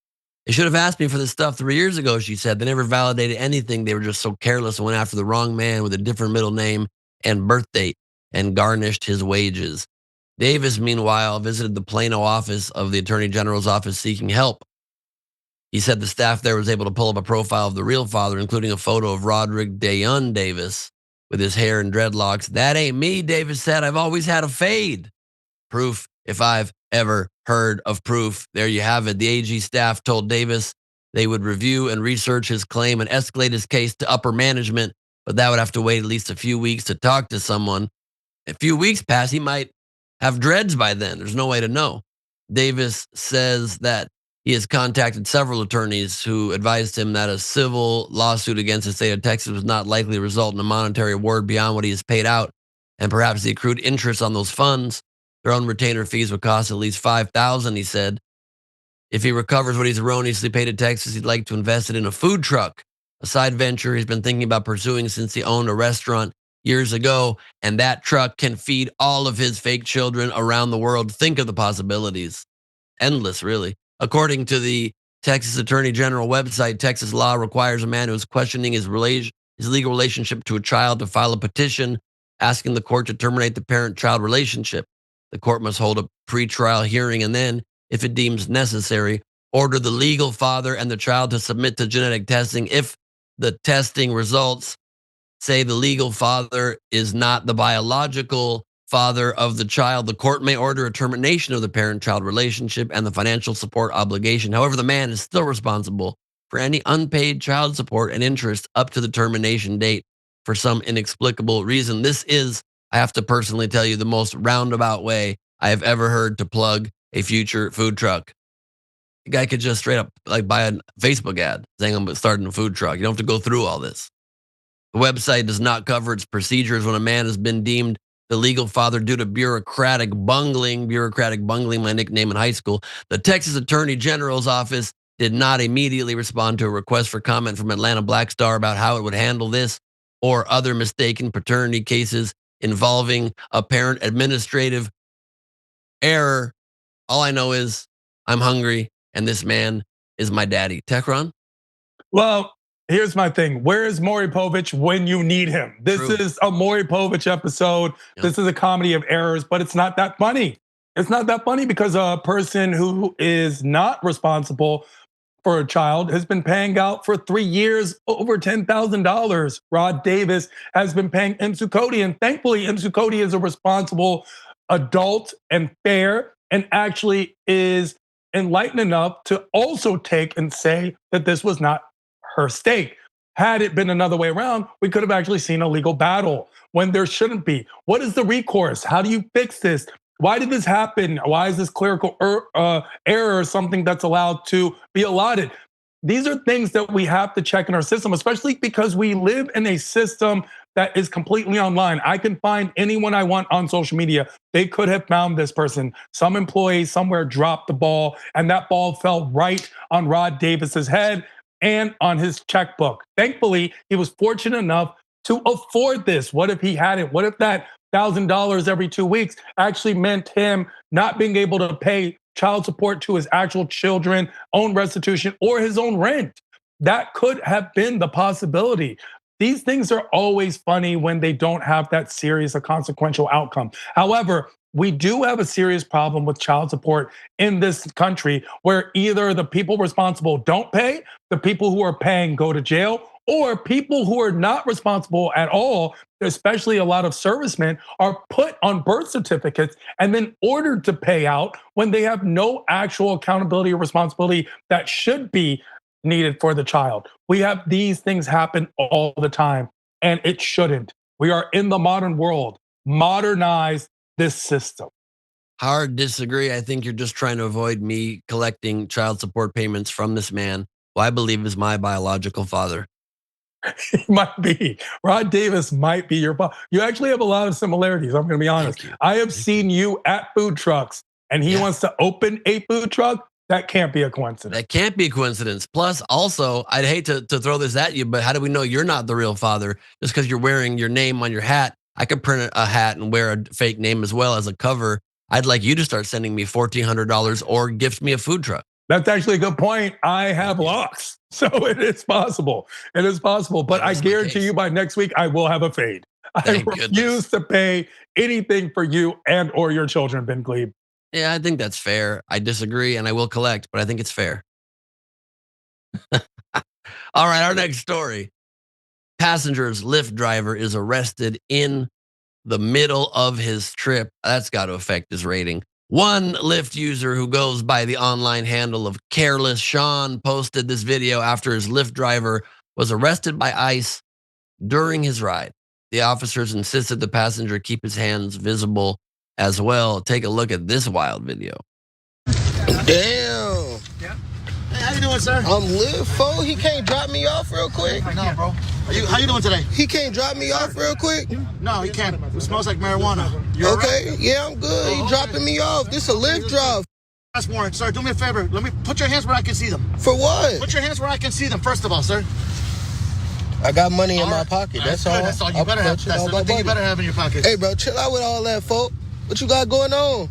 They should have asked me for this stuff 3 years ago, she said. They never validated anything. They were just so careless and went after the wrong man with a different middle name and birth date and garnished his wages. Davis, meanwhile, visited the Plano office of the Attorney General's office seeking help. He said the staff there was able to pull up a profile of the real father, including a photo of Roderick Dayon Davis with his hair and dreadlocks. That ain't me, Davis said. I've always had a fade. Proof, if I've ever heard of proof. There you have it. The AG staff told Davis they would review and research his claim and escalate his case to upper management, but that would have to wait at least a few weeks to talk to someone. A few weeks pass, he might have dreads by then. There's no way to know. Davis says that he has contacted several attorneys who advised him that a civil lawsuit against the state of Texas was not likely to result in a monetary award beyond what he has paid out, and perhaps the accrued interest on those funds. Their own retainer fees would cost at least $5,000, he said. If he recovers what he's erroneously paid to Texas, he'd like to invest it in a food truck, a side venture he's been thinking about pursuing since he owned a restaurant years ago, and that truck can feed all of his fake children around the world. Think of the possibilities. Endless, really. According to the Texas Attorney General website, Texas law requires a man who is questioning his legal relationship to a child to file a petition asking the court to terminate the parent-child relationship. The court must hold a pretrial hearing and then, if it deems necessary, order the legal father and the child to submit to genetic testing. If the testing results say the legal father is not the biological father of the child, the court may order a termination of the parent-child relationship and the financial support obligation. However, the man is still responsible for any unpaid child support and interest up to the termination date for some inexplicable reason. This is, I have to personally tell you, the most roundabout way I have ever heard to plug a future food truck. The guy could just straight up buy a Facebook ad saying I'm starting a food truck. You don't have to go through all this. The website does not cover its procedures when a man has been deemed the legal father due to bureaucratic bungling, my nickname in high school. The Texas Attorney General's office did not immediately respond to a request for comment from Atlanta Black Star about how it would handle this or other mistaken paternity cases involving apparent administrative error. All I know is I'm hungry and this man is my daddy. Tehran? Well, here's my thing. Where is Maury Povich when you need him? This is a Maury Povich episode. Yep. This is a comedy of errors, but it's not that funny. It's not that funny because a person who is not responsible for a child has been paying out for 3 years over $10,000. Rod Davis has been paying Imsu Cody, and thankfully Imsu Cody is a responsible adult and fair and actually is enlightened enough to also take and say that this was not her stake. Had it been another way around, we could have actually seen a legal battle when there shouldn't be. What is the recourse? How do you fix this? Why did this happen? Why is this clerical error something that's allowed to be allotted? these are things that we have to check in our system, especially because we live in a system that is completely online. I can find anyone I want on social media. They could have found this person. Some employee somewhere dropped the ball, and that ball fell right on Rod Davis's head and on his checkbook. Thankfully, he was fortunate enough to afford this. What if he hadn't? What if that $1,000 every 2 weeks actually meant him not being able to pay child support to his actual children, own restitution, or his own rent? That could have been the possibility. These things are always funny when they don't have that serious or consequential outcome. However, we do have a serious problem with child support in this country where either the people responsible don't pay, the people who are paying go to jail, or people who are not responsible at all, especially a lot of servicemen, are put on birth certificates and then ordered to pay out when they have no actual accountability or responsibility that should be needed for the child. We have these things happen all the time, and it shouldn't. We are in the modern world. Modernize this system. Hard disagree. I think you're just trying to avoid me collecting child support payments from this man, who I believe is my biological father. He might be. Rod Davis might be your father. You actually have a lot of similarities. I'm going to be honest. I have seen you at food trucks, and he wants to open a food truck. That can't be a coincidence. That can't be a coincidence. Plus, also, I'd hate to throw this at you, but how do we know you're not the real father? Just because you're wearing your name on your hat, I could print a hat and wear a fake name as well as a cover. I'd like you to start sending me $1,400 or gift me a food truck. That's actually a good point. I have locks, so it is possible. It is possible, but I guarantee you by next week, I will have a fade. I refuse to pay anything for you and or your children, Ben Gleib. Yeah, I think that's fair. I disagree and I will collect, but I think it's fair. All right, our next story. Passenger's Lyft driver is arrested in the middle of his trip. That's got to affect his rating. One Lyft user who goes by the online handle of Careless Sean posted this video after his Lyft driver was arrested by ICE during his ride. The officers insisted the passenger keep his hands visible as well. Take a look at this wild video. Damn. Hey, how you doing, sir? I'm lit, fo. He can't drop me off real quick. No, bro. How you doing today? He can't drop me off real quick. No, he can't. It smells like marijuana. You okay? Right? Yeah, I'm good. He dropping me off. This a Lyft drive. Arrest warrant, sir. Do me a favor. Let me put your hands where I can see them. For what? Put your hands where I can see them. First of all, sir. I got money in my pocket. That's all. That's all. You better have. That's the only thing you better have in your pocket. Hey, bro, chill out with all that, folk. What you got going on?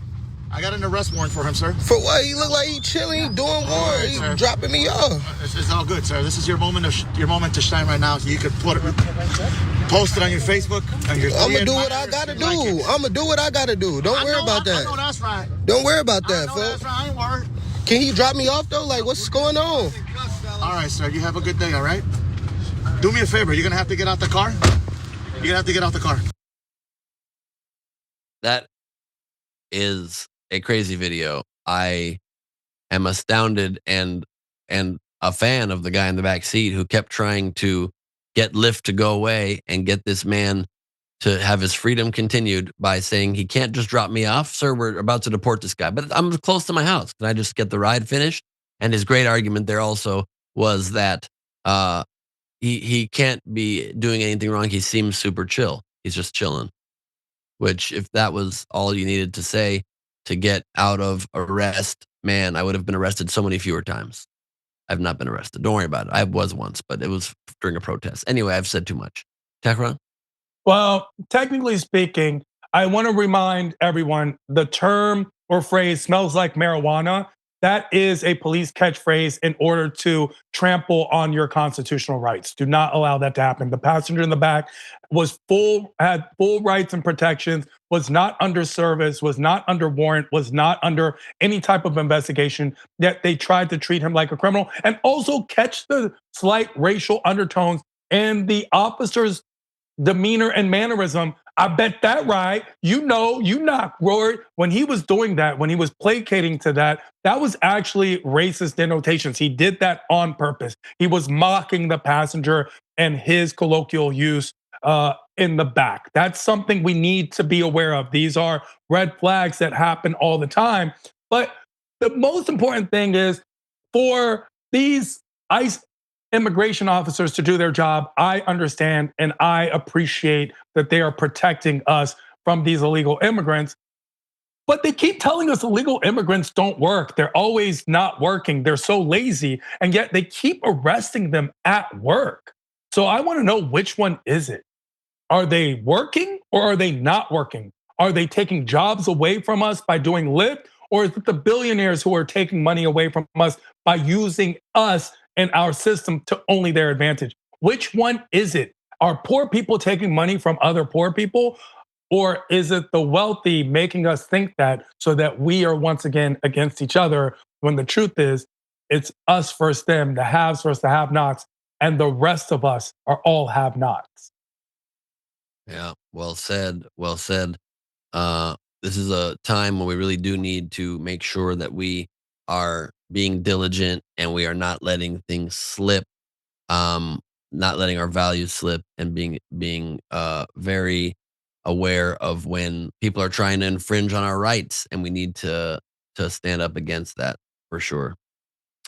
I got an arrest warrant for him, sir. For what? He look like he chilling, he doing warrant, he dropping me off. It's all good, sir. This is your moment to shine right now. So you could post it on your Facebook. I'm gonna do what I gotta do. I'm gonna do what I gotta do. Don't worry about that. I know that's right. Don't worry about that, folks. That's right. I ain't worried. Can he drop me off though? Like, what's going on? All right, sir. You have a good day. All right. Do me a favor. You're gonna have to get out the car. You're gonna have to get out the car. That is a crazy video. I am astounded and a fan of the guy in the back seat who kept trying to get Lyft to go away and get this man to have his freedom continued by saying he can't just drop me off. Sir, we're about to deport this guy, but I'm close to my house. Can I just get the ride finished? And his great argument there also was that he can't be doing anything wrong. He seems super chill. He's just chilling. Which, if that was all you needed to say to get out of arrest, man, I would have been arrested so many fewer times. I've not been arrested. Don't worry about it. I was once, but it was during a protest. Anyway, I've said too much. Tehran? Well, technically speaking, I want to remind everyone the term or phrase smells like marijuana. That is a police catchphrase in order to trample on your constitutional rights. Do not allow that to happen. The passenger in the back had full rights and protections, was not under service, was not under warrant, was not under any type of investigation, yet they tried to treat him like a criminal and also catch the slight racial undertones in the officer's demeanor and mannerism. I bet that right. You not Rory. When he was doing that, when he was placating to that was actually racist denotations. He did that on purpose. He was mocking the passenger and his colloquial use in the back. That's something we need to be aware of. These are red flags that happen all the time. But the most important thing is for these ICE immigration officers to do their job. I understand and I appreciate that they are protecting us from these illegal immigrants. But they keep telling us illegal immigrants don't work. They're always not working. They're so lazy, and yet they keep arresting them at work. So I want to know, which one is it? Are they working or are they not working? Are they taking jobs away from us by doing Lyft? Or is it the billionaires who are taking money away from us by using us and our system to only their advantage? Which one is it? Are poor people taking money from other poor people? Or is it the wealthy making us think that, so that we are once again against each other, when the truth is it's us versus them, the haves versus the have-nots, and the rest of us are all have-nots. Yeah, well said, well said. This is a time when we really do need to make sure that we are being diligent and we are not letting things slip, not letting our values slip, and being very aware of when people are trying to infringe on our rights, and we need to stand up against that for sure.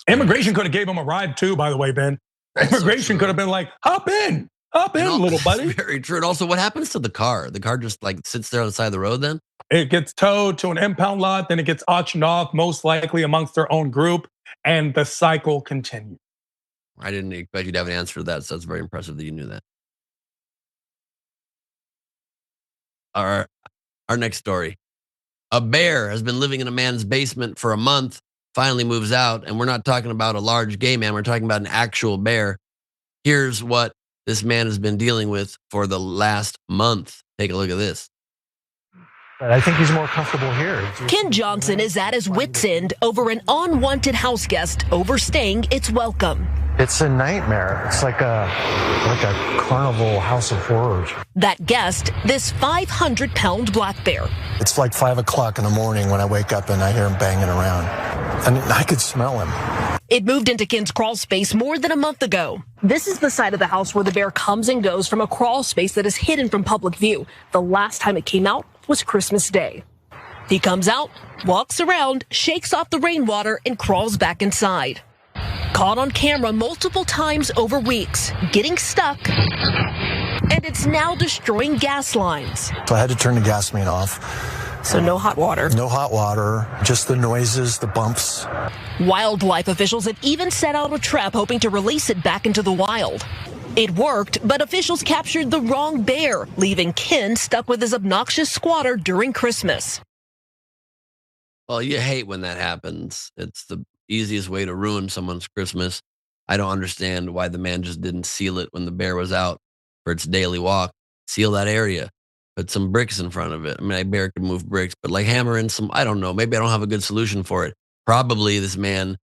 Immigration could have gave him a ride too, by the way, Ben. Immigration could have been like, hop in, little buddy. Very true. And also, what happens to the car? The car just like sits there on the side of the road then? It gets towed to an impound lot, then it gets auctioned off, most likely amongst their own group, and the cycle continues. I didn't expect you to have an answer to that, so that's very impressive that you knew that. Our next story. A bear has been living in a man's basement for a month, finally moves out, and we're not talking about a large gay man, we're talking about an actual bear. Here's what this man has been dealing with for the last month. Take a look at this. I think he's more comfortable here. Ken Johnson is at his wit's end over an unwanted house guest overstaying its welcome. It's a nightmare. It's like a carnival house of horrors. That guest, this 500-pound black bear. It's like 5 o'clock in the morning when I wake up and I hear him banging around. And I could smell him. It moved into Ken's crawl space more than a month ago. This is the side of the house where the bear comes and goes from a crawl space that is hidden from public view. The last time it came out was Christmas Day. He comes out, walks around, shakes off the rainwater, and crawls back inside. Caught on camera multiple times over weeks, getting stuck, and it's now destroying gas lines. So I had to turn the gas main off. So no hot water. No hot water, just the noises, the bumps. Wildlife officials have even set out a trap hoping to release it back into the wild. It worked, but officials captured the wrong bear, leaving Ken stuck with his obnoxious squatter during Christmas. Well, you hate when that happens. It's the easiest way to ruin someone's Christmas. I don't understand why the man just didn't seal it when the bear was out for its daily walk. Seal that area. Put some bricks in front of it. I mean, a bear could move bricks, but like hammer in some, I don't know. Maybe I don't have a good solution for it. Probably this man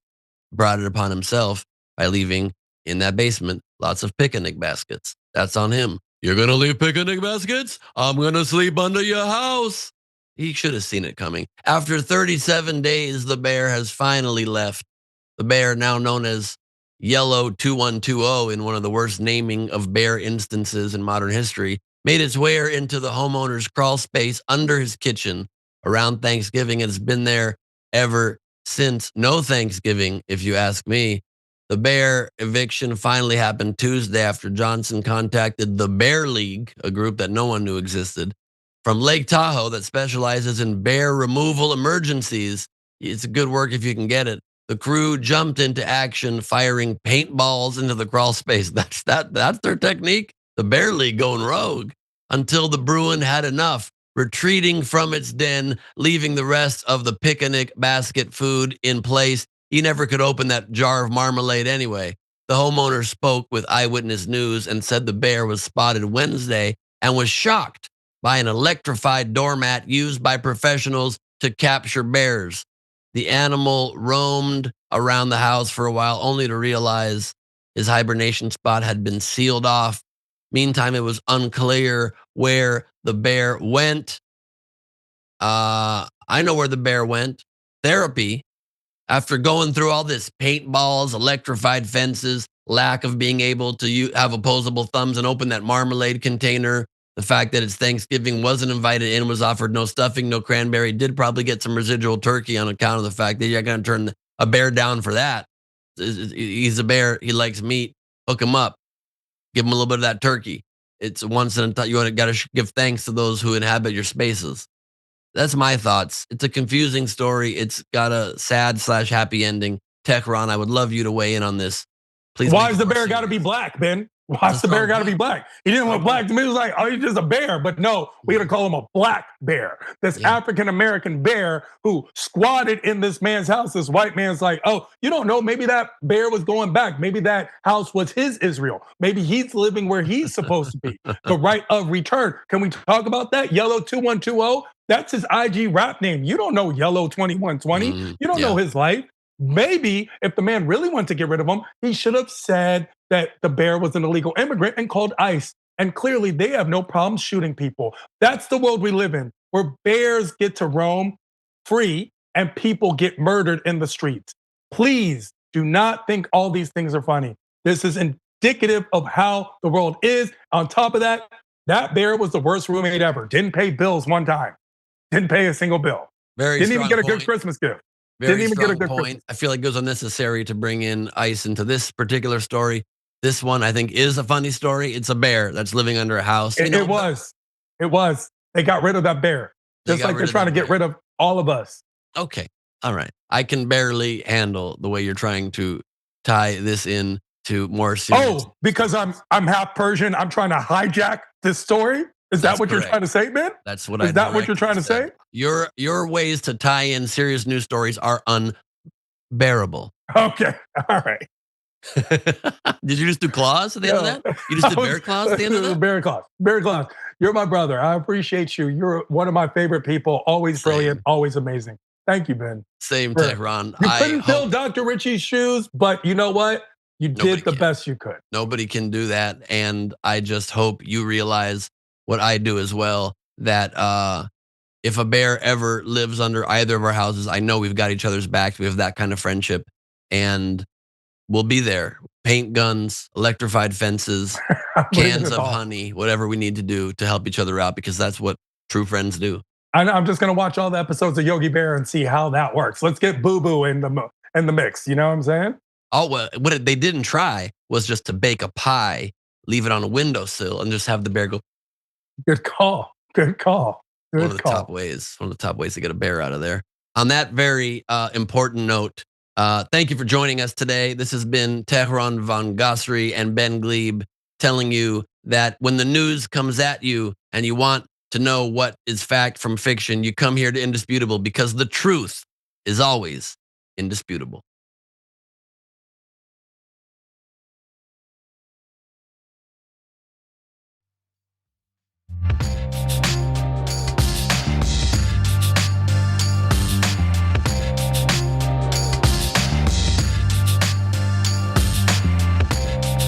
brought it upon himself by leaving in that basement lots of picnic baskets. That's on him. You're going to leave picnic baskets? I'm going to sleep under your house. He should have seen it coming. After 37 days, the bear has finally left. The bear, now known as Yellow 2120 in one of the worst naming of bear instances in modern history, made its way into the homeowner's crawl space under his kitchen around Thanksgiving. It's been there ever since. No Thanksgiving, if you ask me. The bear eviction finally happened Tuesday after Johnson contacted the Bear League, a group that no one knew existed, from Lake Tahoe that specializes in bear removal emergencies. It's good work if you can get it. The crew jumped into action, firing paintballs into the crawl space. That's their technique. The Bear League going rogue until the Bruin had enough, retreating from its den, leaving the rest of the picnic basket food in place. He never could open that jar of marmalade anyway. The homeowner spoke with Eyewitness News and said the bear was spotted Wednesday and was shocked by an electrified doormat used by professionals to capture bears. The animal roamed around the house for a while, only to realize his hibernation spot had been sealed off. Meantime, it was unclear where the bear went. I know where the bear went. Therapy. After going through all this paintballs, electrified fences, lack of being able to have opposable thumbs and open that marmalade container, the fact that it's Thanksgiving, wasn't invited in, was offered no stuffing, no cranberry, did probably get some residual turkey on account of the fact that you're going to turn a bear down for that. He's a bear. He likes meat. Hook him up. Give him a little bit of that turkey. It's once in a time. You got to give thanks to those who inhabit your spaces. That's my thoughts. It's a confusing story. It's got a sad/happy ending. Tehran, I would love you to weigh in on this. Please. Why is the bear got to be black, Ben? Why's the bear got to be black? He didn't look black to me. It was like, oh, he's just a bear. But no, we got to call him a black bear. This African-American bear who squatted in this man's house. This white man's like, oh, you don't know. Maybe that bear was going back. Maybe that house was his Israel. Maybe he's living where he's supposed to be. The right of return. Can we talk about that? Yellow 2120. That's his IG rap name. You don't know Yellow 2120. You don't know his life. Maybe if the man really wanted to get rid of him, he should have said that the bear was an illegal immigrant and called ICE. And clearly they have no problem shooting people. That's the world we live in, where bears get to roam free and people get murdered in the streets. Please do not think all these things are funny. This is indicative of how the world is. On top of that, that bear was the worst roommate ever. Didn't pay bills one time. Didn't pay a single bill. Didn't even get a good Christmas gift. Didn't even get a good point. I feel like it was unnecessary to bring in ICE into this particular story. This one, I think, is a funny story. It's a bear that's living under a house. It was. They got rid of that bear. Just like they're trying to get rid of all of us. Okay. All right. I can barely handle the way you're trying to tie this in to more serious. Oh, because I'm half Persian. I'm trying to hijack this story. Is that what you're trying to say, man? That's what Is that what you're trying to say? Your ways to tie in serious news stories are unbearable. Okay. All right. Did you just do claws at the end of that? You just did bear claws at the end of that? Bear claws. Bear claws. You're my brother. I appreciate you. You're one of my favorite people. Always brilliant. Always amazing. Thank you, Ben. Same, Tehran. You couldn't fill Dr. Richie's shoes, but you know what? You did the best you could. Nobody can do that. And I just hope you realize what I do as well, that if a bear ever lives under either of our houses, I know we've got each other's backs. We have that kind of friendship, and we'll be there. Paint guns, electrified fences, cans of honey, whatever we need to do to help each other out, because that's what true friends do. I'm just gonna watch all the episodes of Yogi Bear and see how that works. Let's get Boo Boo in the mix. You know what I'm saying? Oh, well, what they didn't try was just to bake a pie, leave it on a windowsill, and just have the bear go. Good call. Good call. One of the top ways to get a bear out of there. On that very important note, thank you for joining us today. This has been Tehran Von Ghasri and Ben Gleib telling you that when the news comes at you and you want to know what is fact from fiction, you come here to Indisputable, because the truth is always indisputable.